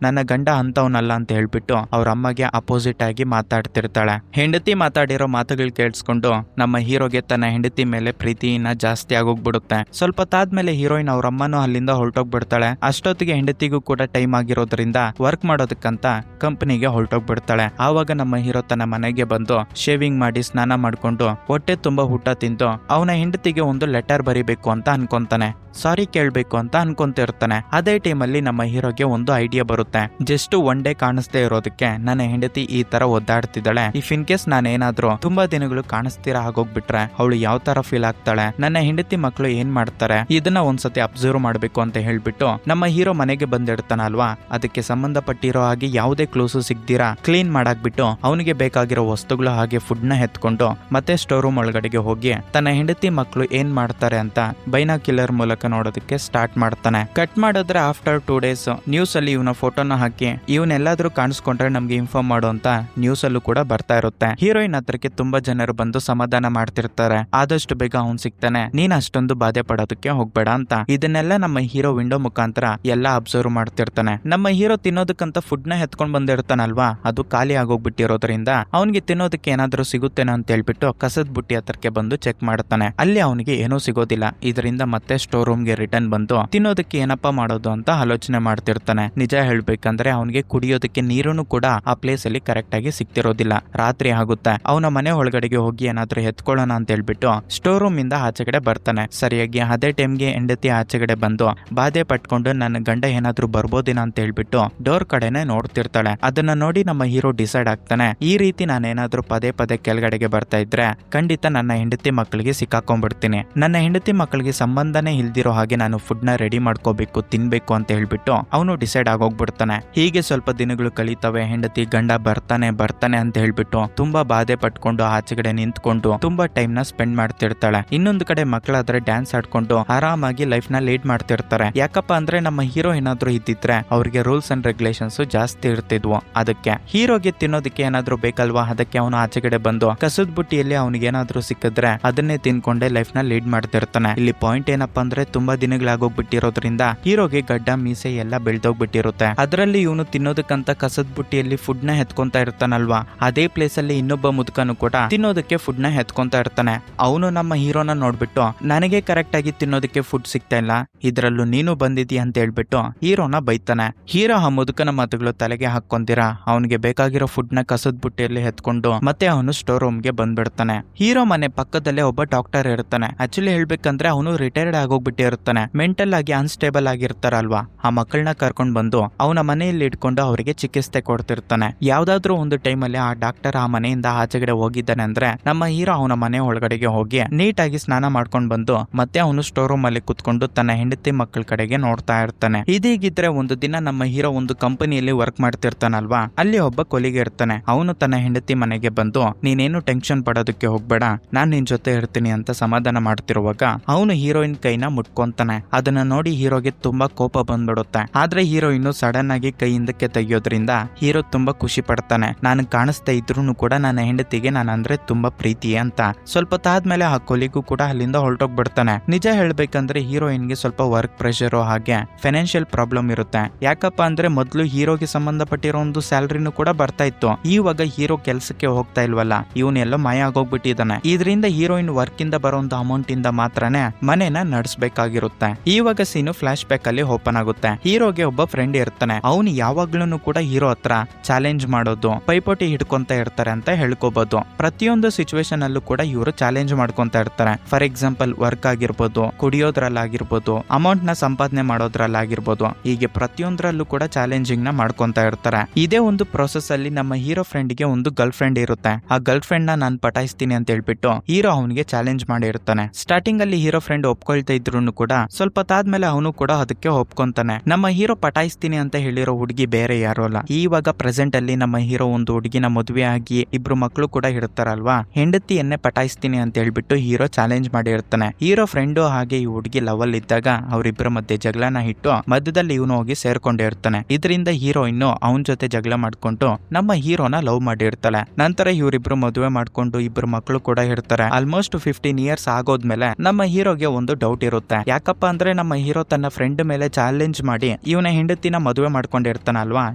ನನ್ನ ಗಂಡ ಅಂತವನಲ್ಲ ಅಂತ ಹೇಳ್ಬಿಟ್ಟು ಅವ್ರ ಅಮ್ಮಗೆ ಅಪೋಸಿಟ್ ಆಗಿ ಮಾತಾಡ್ತಿರ್ತಾಳೆ. ಹೆಂಡತಿ ಮಾತಾಡಿರೋ ಮಾತುಗಳು ಕೇಳಿಸ್ಕೊಂಡು ನಮ್ಮ ಹೀರೋಗೆ ತನ್ನ ಹೆಂಡತಿ ಮೇಲೆ ಪ್ರೀತಿನ ಜಾಸ್ತಿ ಆಗೋಗ್ಬಿಡುತ್ತೆ. ಸ್ವಲ್ಪ ತಾದ್ಮೇಲೆ ಹೀರೋಯಿನ್ ಅವ್ರ ಅಮ್ಮನೂ ಅಲ್ಲಿಂದ ಹೊರಟೋಗ್ಬಿಡ್ತಾಳೆ. ಅಷ್ಟೊತ್ತಿಗೆ ಹೆಂಡತಿಗೂ ಕೂಡ ಟೈಮ್ ಆಗಿರೋದ್ರಿಂದ ವರ್ಕ್ ಮಾಡೋದಕ್ಕಂತ ಕಂಪನಿಗೆ ಹೊರಟೋಗ್ಬಿಡ್ತಾಳೆ. ಆವಾಗ ನಮ್ಮ ಹೀರೋ ತನ್ನ ಮನೆಗೆ ಬಂದು ಶೇವಿಂಗ್ ಮಾಡಿ ಸ್ನಾನ ಮಾಡ್ಕೊಂಡು ಹೊಟ್ಟೆ ತುಂಬಾ ಊಟ ತಿಂದು ಅವನ ಹೆಂಡತಿಗೆ ಒಂದು ಲೆಟರ್ ಬರಿಬೇಕು ಅಂತ ಅನ್ಕೊಂತಾನೆ. ಸಾರಿ ಕೇಳ್ಬೇಕು ಅಂತ ಅನ್ಕೊಂತಿರ್ತಾನೆ. ಅದೇ ಟೈಮಲ್ಲಿ ನಮ್ಮ ಹೀರೋಗೆ ಒಂದು ಐಡಿಯಾ ಬರುತ್ತೆ. ಜಸ್ಟ್ ಒನ್ ಡೇ ಕಾಣಿಸ್ದೇ ಇರೋದಕ್ಕೆ ನನ್ನ ಹೆಂಡತಿ ಈ ತರ ಒದ್ದಾಡ್ತಿದ್ದಾಳೆ. ಇಫ್ ಇನ್ ಕೇಸ್ ನಾನೇನಾದ್ರೂ ತುಂಬಾ ದಿನಗಳು ಕಾಣಿಸ್ತೀರಾ ಆಗೋಗ್ಬಿಟ್ರೆ ಅವಳು ಯಾವ ತರ ಫೀಲ್ ಆಗ್ತಾಳೆ, ನನ್ನ ಹೆಂಡತಿ ಮಕ್ಕಳು ಏನ್ ಮಾಡ್ತಾರೆ, ಇದನ್ನ ಒಂದ್ಸತಿ ಅಬ್ಸರ್ವ್ ಮಾಡ್ಬೇಕು ಅಂತ ಹೇಳ್ಬಿಟ್ಟು ನಮ್ಮ ಹೀರೋ ಮನೆಗೆ ಬಂದಿರ್ತಾನಲ್ವಾ, ಅದಕ್ಕೆ ಸಂಬಂಧಪಟ್ಟಿರೋ ಹಾಗೆ ಯಾವುದೇ ಕ್ಲೂಸು ಸಿಗ್ದಿರಾ ಕ್ಲೀನ್ ಮಾಡಾಕ್ಬಿಟ್ಟು ಅವನಿಗೆ ಬೇಕಾಗಿರೋ ವಸ್ತುಗಳು ಹಾಗೆ ಫುಡ್ ನ ಎತ್ಕೊಂಡು ಮತ್ತೆ ಸ್ಟೋರ್ ರೂಮ್ ಒಳಗಡೆಗೆ ಹೋಗಿ ತನ್ನ ಹೆಂಡತಿ ಮಕ್ಕಳು ಏನ್ ಮಾಡ್ತಾರೆ ಅಂತ ಬೈನಾಕ್ಯುಲರ್ ಮೂಲಕ ನೋಡೋದಕ್ಕೆ ಸ್ಟಾರ್ಟ್ ಮಾಡ್ತಾನೆ. ಕಟ್ ಮಾಡಿದ್ರೆ ಆಫ್ಟರ್ 2 days ನ್ಯೂಸ್ ಅಲ್ಲಿ ಇವನ ಫೋಟೋನ ಹಾಕಿ ಇವನ್ನೆಲ್ಲಾದ್ರೂ ಕಾಣಿಸ್ಕೊಂಡ್ರೆ ನಮ್ಗೆ ಇನ್ಫಾರ್ಮ್ ಮಾಡೋ ಅಂತ ನ್ಯೂಸ್ ಅಲ್ಲೂ ಕೂಡ ಬರ್ತಾ ಇರುತ್ತೆ. ಹೀರೋಯಿನ್ ಹತ್ರಕ್ಕೆ ತುಂಬಾ ಜನರು ಬಂದು ಸಮಾಧಾನ ಮಾಡ್ತಿರ್ತಾರೆ. ಆದಷ್ಟು ಬೇಗ ಅವ್ನ್ ಸಿಗ್ತಾನೆ, ನೀನ್ ಅಷ್ಟೊಂದು ಬಾಧೆ ಪಡೋದಕ್ಕೆ ಹೋಗ್ಬೇಡ ಅಂತ. ಇದನ್ನೆಲ್ಲ ನಮ್ಮ ಹೀರೋ ವಿಂಡೋ ಮುಖಾಂತರ ಎಲ್ಲಾ ಅಬ್ಸರ್ವ್ ಮಾಡ್ತಿರ್ತಾನೆ. ನಮ್ಮ ಹೀರೋ ತಿನ್ನೋದಕ್ಕಂತ ಫುಡ್ ನ ಎತ್ಕೊಂಡ್ ಬಂದಿರ್ತಾನಲ್ವಾ, ಅದು ಖಾಲಿ ಆಗೋಗ್ಬಿಟ್ಟಿರೋದ್ರಿಂದ ಅವನಿಗೆ ತಿನ್ನೋದಕ್ಕೆ ಏನಾದ್ರೂ ಸಿಗುತ್ತೇನೋ ಅಂತ ಹೇಳ್ಬಿಟ್ಟು ಕಸದ ಬುಟ್ಟಿ ಹತ್ರಕ್ಕೆ ಬಂದು ಚೆಕ್ ಮಾಡ್ತಾನೆ. ಅಲ್ಲಿ ಅವನಿಗೆ ಏನೂ ಸಿಗೋದಿಲ್ಲ. ಇದರಿಂದ ಮತ್ತೆ ಸ್ಟೋರ್ ರೂಮ್ಗೆ ರಿಟರ್ನ್ ಬಂದು ತಿನ್ನೋದಕ್ಕೆ ಏನಪ್ಪಾ ಮಾಡೋದು ಅಂತ ಆಲೋಚನೆ ಮಾಡ್ತಿರ್ತಾನೆ. ನಿಜ ಹೇಳ್ಬೇಕಂದ್ರೆ ಅವನಿಗೆ ಕುಡಿಯೋದಕ್ಕೆ ನೀರನ್ನು ಕೂಡ ಆ ಪ್ಲೇಸ್ ಅಲ್ಲಿ ಕರೆಕ್ಟ್ ಆಗಿ ಸಿಗ್ತಿರೋದಿಲ್ಲ. ರಾತ್ರಿ ಆಗುತ್ತೆ. ಅವನ ಮನೆ ಒಳಗಡೆಗೆ ಹೋಗಿ ಏನಾದ್ರೂ ಎತ್ಕೊಳ್ಳೋಣ ಅಂತ ಹೇಳ್ಬಿಟ್ಟು ಸ್ಟೋರ್ ರೂಮ್ ಇಂದ ಆಚೆಗಡೆ ಬರ್ತಾನೆ. ಸರಿಯಾಗಿ ಅದೇ ಟೈಮ್ಗೆ ಹೆಂಡತಿ ಆಚೆಗಡೆ ಬಂದು ಬಾಧೆ ಪಟ್ಕೊಂಡು ನನ್ನ ಗಂಡ ಏನಾದ್ರೂ ಬರ್ಬೋದೇನ ಅಂತ ಹೇಳ್ಬಿಟ್ಟು ಡೋರ್ ಕಡೆನೆ ನೋಡ್ತಿರ್ತಾಳೆ. ಅದನ್ನ ನೋಡಿ ನಮ್ಮ ಹೀರೋ ಡಿಸೈಡ್ ಆಗ್ತಾನೆ, ಈ ರೀತಿ ನಾನೇನಾದ್ರೂ ಪದೇ ಪದೇ ಕೆಳಗಡೆಗೆ ಬರ್ತಾ ಇದ್ರೆ ಖಂಡಿತ ನನ್ನ ಹೆಂಡತಿ ಮಕ್ಕಳಿಗೆ ಸಿಕ್ಕಾಕೊಂಡ್ಬಿಡ್ತೀನಿ. ನನ್ನ ಹೆಂಡತಿ ಮಕ್ಕಳಿಗೆ ಸಂಬಂಧನೇ ಇಲ್ದಿರೋ ಹಾಗೆ ನಾನು ಫುಡ್ ನ ರೆಡಿ ಮಾಡ್ಕೋಬೇಕು, ತಿನ್ಬೇಕು ಅಂತ ಹೇಳ್ಬಿಟ್ಟು ಅವನು ಡಿಸೈಡ್ ಆಗೋಗ್ಬಿಡ್ತಾನೆ. ಹೀಗೆ ಸ್ವಲ್ಪ ದಿನಗಳು ಕಳೀತವೆ. ಹೆಂಡತಿ ಗಂಡ ಬರ್ತಾನೆ ಅಂತ ಹೇಳ್ಬಿಟ್ಟು ತುಂಬಾ ಬಾಧೆ ಪಟ್ಕೊಂಡು ಆಚೆಗಡೆ ನಿಂತ್ಕೊಂಡು ತುಂಬಾ ಟೈಮ್ ನ ಸ್ಪೆಂಡ್ ಮಾಡ್ತಿರ್ತಾಳೆ. ಇನ್ನೊಂದು ಕಡೆ ಮಕ್ಕಳಾದ್ರೆ ಡ್ಯಾನ್ಸ್ ಆಡ್ಕೊಂಡು ಆರಾಮಾಗಿ ಲೈಫ್ ನ ಲೀಡ್ ಮಾಡ್ತಿರ್ತಾರೆ. ಯಾಕಪ್ಪ ಅಂದ್ರೆ ನಮ್ಮ ಹೀರೋ ಏನಾದ್ರು ಇದ್ದಿದ್ರೆ ಅವ್ರಿಗೆ ರೂಲ್ಸ್ ಅಂಡ್ ರೆಗ್ಯುಲೇಷನ್ಸ್ ಜಾಸ್ತಿ ಇರ್ತಿದ್ವು. ಅದಕ್ಕೆ ಹೀರೋಗೆ ತಿನ್ನೋದಕ್ಕೆ ಏನಾದ್ರು ಬೇಕಲ್ವಾ, ಅದಕ್ಕೆ ಅವನು ಆಚೆಗಡೆ ಬಂದು ಕಸದ ಬುಟ್ಟಿಯಲ್ಲಿ ಅವನಿಗೆ ಏನಾದ್ರು ಸಿಕ್ಕಿದ್ರೆ ಅದನ್ನೇ ತಿನ್ಕೊಂಡೆ ಲೈಫ್ ನ ಲೀಡ್ ಮಾಡ್ತಿರ್ತಾನೆ. ಇಲ್ಲಿ ಪಾಯಿಂಟ್ ಏನಪ್ಪಾ ಅಂದ್ರೆ ತುಂಬಾ ದಿನಗಳಾಗೋಗ್ಬಿಟ್ಟಿರೋದ್ರಿಂದ ಹೀರೋಗೆ ಗಡ್ಡ ಮೀಸೆ ಎಲ್ಲ ಬೆಳ್ದೋಗ್ಬಿಟ್ಟಿರುತ್ತೆ. ಅದರಲ್ಲಿ ಇವನು ತಿನ್ನೋದಕ್ಕಂತ ಕಸದ ಬುಟ್ಟಿಯಲ್ಲಿ ಫುಡ್ ನ ಎತ್ಕೊಂತ ಇರ್ತಾನಲ್ವಾ, ಅದೇ ಪ್ಲೇಸ್ ಅಲ್ಲಿ ಇನ್ನೊಬ್ಬ ಮುದುಕನು ಕೂಡ ತಿನ್ನೋದಕ್ಕೆ ಫುಡ್ ನ ಎತ್ಕೊಂತ ಇರ್ತಾನೆ. ಅವನು ನಮ್ಮ ಹೀರೋನ ನೋಡ್ಬಿಟ್ಟು ನನಗೆ ಕರೆಕ್ಟ್ ಆಗಿ ತಿನ್ನೋದಕ್ಕೆ ಫುಡ್ ಸಿಗ್ತಾ ಇಲ್ಲ, ಇದ್ರಲ್ಲೂ ನೀನು ಬಂದಿದ್ದೀಯ ಅಂತ ಹೇಳ್ಬಿಟ್ಟು ಹೀರೋನ ಬೈತಾನೆ. ಹೀರೋ ಆ ಮುದುಕನ ಮಾತುಗಳು ತಲೆಗೆ ಹಾಕೊಂತೀರಾ ಅವನಿಗೆ ಬೇಕಾಗಿರೋ ಫುಡ್ ನ ಕಸದ ಬುಟ್ಟಿಯಲ್ಲಿ ಎತ್ಕೊಂಡು ಮತ್ತೆ ಅವನು ಸ್ಟೋರ್ ರೂಮ್ ಗೆ ಬಂದ್ಬಿಡ್ತಾನೆ. ಹೀರೋ ಮನೆ ಪಕ್ಕದಲ್ಲೇ ಒಬ್ಬ ಡಾಕ್ಟರ್ ಇರ್ತಾನೆ. ಆಕ್ಚುಲಿ ಹೇಳ್ಬೇಕಂದ್ರೆ ಅವನು ರಿಟೈರ್ಡ್ ಆಗೋಗ್ಬಿಟ್ಟಿರ್ತಾನೆ. ಮೆಂಟಲ್ ಆಗಿ ಅನ್ಸ್ಟೇಬಲ್ ಆಗಿರ್ತಾರಲ್ವಾ, ಆ ಮಕ್ಕಳನ್ನ ಕರ್ಕೊಂಡ್ ಬಂದು ಅವನ ಮನೆಯಲ್ಲಿ ಇಟ್ಕೊಂಡು ಅವರಿಗೆ ಚಿಕಿತ್ಸೆ ಕೊಡ್ತಿರ್ತಾನೆ. ಯಾವ್ದಾದ್ರು ಒಂದು ಟೈಮ್ ಅಲ್ಲಿ ಆ ಡಾಕ್ಟರ್ ಆ ಮನೆಯಿಂದ ಆಚೆಗಡೆ ಹೋಗಿದ್ದಾನೆ ಅಂದ್ರೆ ನಮ್ಮ ಹೀರೋ ಅವನ ಮನೆ ಒಳಗಡೆಗೆ ಹೋಗಿ ನೀಟಾಗಿ ಸ್ನಾನ ಮಾಡ್ಕೊಂಡ್ ಬಂದು ಮತ್ತೆ ಅವನು ಸ್ಟೋರ್ ರೂಮ್ ಅಲ್ಲಿ ಕುತ್ಕೊಂಡು ತನ್ನ ಹೆಂಡತಿ ಮಕ್ಕಳ ಕಡೆಗೆ ನೋಡ್ತಾ ಇರ್ತಾನೆ. ಇದೀಗಿದ್ರೆ ಒಂದು ದಿನ ನಮ್ಮ ಹೀರೋ ಒಂದು ಕಂಪನಿಯಲ್ಲಿ ವರ್ಕ್ ಮಾಡ್ತಿರ್ತಾನಲ್ವಾ, ಅಲ್ಲಿ ಒಬ್ಬ ಕೊಲಿಗೆ ಇರ್ತಾನೆ. ಅವನು ತನ್ನ ಹೆಂಡತಿ ಮನೆಗೆ ಬಂದು ನೀನೇನು ಟೆನ್ಷನ್ ಪಡೋದಕ್ಕೆ ಹೋಗ್ಬೇಡ, ನಾನ್ ನಿನ್ ಜೊತೆ ಇರ್ತೀನಿ ಅಂತ ಸಮಾಧಾನ ಮಾಡ್ತಿರುವಾಗ ಅವನು ಹೀರೋಯಿನ್ ಕೈನ ಮುಟ್ಕೊಂತಾನೆ. ಅದನ್ನ ನೋಡಿ ಹೀರೋಗೆ ತುಂಬಾ ಕೋಪ ಬಂದ್ಬಿಡುತ್ತೆ. ಆದ್ರೆ ಹೀರೋ ಇನ್ನು ಸಡನ್ ಆಗಿ ಕೈ ಹಿಂದಕ್ಕೆ ತೆಗಿಯೋದ್ರಿಂದ ಹೀರೋ ತುಂಬಾ ಖುಷಿ ಪಡ್ತಾನೆ. ನಾನು ಕಾಣಿಸ್ತಾ ಇದ್ರೂ ಕೂಡ ನನ್ನ ಹೆಂಡತಿಗೆ ನಾನು ಅಂದ್ರೆ ತುಂಬಾ ಪ್ರೀತಿ ಅಂತ. ಸ್ವಲ್ಪ ತಾದ್ಮೇಲೆ ಆ ಕೊಲಿಗೂ ಕೂಡ ಅಲ್ಲಿಂದ ಹೊರಟೋಗ್ಬಿಡ್ತಾನೆ. ನಿಜ ಹೇಳ್ಬೇಕಂದ್ರೆ ಹೀರೋಯಿನ್ಗೆ ಸ್ವಲ್ಪ ವರ್ಕ್ ಪ್ರೆಷರ್ ಹಾಗೆ ಫೈನಾನ್ಷಿಯಲ್ ಪ್ರಾಬ್ಲಮ್ ಇರುತ್ತೆ. ಯಾಕಪ್ಪ ಅಂದ್ರೆ ಮೊದ್ಲು ಹೀರೋಗೆ ಸಂಬಂಧಪಟ್ಟಿರೋ ಒಂದು ಸ್ಯಾಲರಿನೂ ಕೂಡ ಬರ್ತಾ ಇತ್ತು. ಇವಾಗ ಹೀರೋ ಕೆಲ್ಸಕ್ಕೆ ಹೋಗ್ತಾ ಇಲ್ವಲ್ಲ, ಇವನೆಲ್ಲೋ ಮಾಯ ಆಗೋಗ್ಬಿಟ್ಟಿದ್ದಾನೆ. ಇದರಿಂದ ಹೀರೋಯಿನ್ ವರ್ಕ್ ಇಂದ ಬರೋ ಒಂದು ಅಮೌಂಟ್ ಇಂದ ಮಾತ್ರನೇ ಮನೆನ ನಡೆಸಬೇಕಾಗಿರುತ್ತೆ. ಇವಾಗ ಸೀನು ಫ್ಲಾಶ್ ಬ್ಯಾಕ್ ಅಲ್ಲಿ ಓಪನ್ ಆಗುತ್ತೆ. ಹೀರೋಗೆ ಒಬ್ಬ ಫ್ರೆಂಡ್ ಇರ್ತಾನೆ. ಅವನು ಯಾವಾಗ್ಲೂ ಕೂಡ ಹೀರೋ ಹತ್ರ ಚಾಲೆಂಜ್ ಮಾಡೋದು, ಪೈಪೋಟಿ ಹಿಡ್ಕೊಂತ ಇರ್ತಾರೆ ಅಂತ ಹೇಳ್ಕೋಬಹುದು. ಪ್ರತಿಯೊಂದು ಸಿಚುವೇಶನ್ ಅಲ್ಲೂ ಕೂಡ ಇವರು ಚಾಲೆಂಜ್ ಮಾಡ್ಕೊಂತ ಇರ್ತಾರೆ. ಫಾರ್ ಎಕ್ಸಾಂಪಲ್ ವರ್ಕ್ ಆಗಿರ್ಬೋದು, ಕುಡಿಯೋದ್ರಲ್ಲಾಗಿರ್ಬೋದು, ಅಮೌಂಟ್ ನ ಸಂಪಾದನೆ ಮಾಡೋದ್ರಲ್ಲಾಗಿರ್ಬೋದು, ಹೀಗೆ ಪ್ರತಿಯೊಂದರಲ್ಲೂ ಕೂಡ ಚಾಲೆಂಜಿಂಗ್ ನ ಮಾಡ್ಕೊಂತ ಇರ್ತಾರೆ. ಇದೇ ಒಂದು ಪ್ರೋಸೆಸ್ ಅಲ್ಲಿ ನಮ್ಮ ಹೀರೋ ಫ್ರೆಂಡ್ ಗೆ ಒಂದು ಗರ್ಲ್ ಫ್ರೆಂಡ್ ಇರುತ್ತೆ. ಆ ಗರ್ಲ್ ಫ್ರೆಂಡ್ ನ ನಾನು ಪಟಾಯಿಸ್ತೀನಿ ಅಂತ ಹೇಳ್ಬಿಟ್ಟು ಹೀರೋ ಅವನಿಗೆ ಚಾಲೆಂಜ್ ಮಾಡಿರ್ತಾನೆ. ಸ್ಟಾರ್ಟಿಂಗ್ ಅಲ್ಲಿ ಹೀರೋ ಫ್ರೆಂಡ್ ಒಪ್ಕೊಳ್ತಾ ಇದ್ರು ಕೂಡ ಸ್ವಲ್ಪ ತಾದ್ಮೇಲೆ ಅವನು ಹೀರೋನು ಕೂಡ ಅದಕ್ಕೆ ಒಪ್ಕೊಂತಾನೆ. ನಮ್ಮ ಹೀರೋ ಪಟಾಯಿಸ್ತೀನಿ ಅಂತ ಹೇಳಿರೋ ಹುಡುಗಿ ಬೇರೆ ಯಾರು ಅಲ್ಲ, ಇವಾಗ ಪ್ರೆಸೆಂಟ್ ಅಲ್ಲಿ ನಮ್ಮ ಹೀರೋ ಒಂದು ಹುಡುಗಿನ ಮದುವೆ ಆಗಿ ಇಬ್ರು ಮಕ್ಕಳು ಕೂಡ ಇರ್ತಾರಲ್ವಾ, ಹೆಂಡತಿಯನ್ನೇ ಪಟಾಯಿಸ್ತೀನಿ ಅಂತ ಹೇಳ್ಬಿಟ್ಟು ಹೀರೋ ಚಾಲೆಂಜ್ ಮಾಡಿ ಇರ್ತಾನೆ. ಹೀರೋ ಫ್ರೆಂಡು ಹಾಗೆ ಈ ಹುಡುಗಿ ಲವಲ್ ಇದ್ದಾಗ ಅವರಿಬ್ಬರ ಮಧ್ಯೆ ಜಗಳನ ಇಟ್ಟು ಮಧ್ಯದಲ್ಲಿ ಇವನು ಹೋಗಿ ಸೇರ್ಕೊಂಡಿರ್ತಾನೆ. ಇದರಿಂದ ಹೀರೋಯಿನ್ ಅವನ ಜೊತೆ ಜಗಳ ಮಾಡ್ಕೊಂಡು ನಮ್ಮ ಹೀರೋನ ಲವ್ ಮಾಡಿರ್ತಾಳೆ. ನಂತರ ಇವರಿಬ್ರು ಮದುವೆ ಮಾಡ್ಕೊಂಡು ಇಬ್ರು ಮಕ್ಕಳು ಕೂಡ ಇರ್ತಾರೆ. ಆಲ್ಮೋಸ್ಟ್ 15 ಇಯರ್ಸ್ ಆಗೋದ್ಮೇಲೆ ನಮ್ಮ ಹೀರೋಗೆ ಒಂದು ಡೌಟ್ ಇರುತ್ತೆ. ಯಾಕಪ್ಪ ಅಂದ್ರೆ ನಮ್ಮ ಹೀರೋ ತನ್ನ ಫ್ರೆಂಡ್ ಮೇಲೆ ಚಾಲೆಂಜ್ ಮಾಡಿ ಇವನ ಹೆಂಡತಿನ ಮದುವೆ ಮಾಡ್ಕೊಂಡಿರ್ತಾನಲ್ವಾ,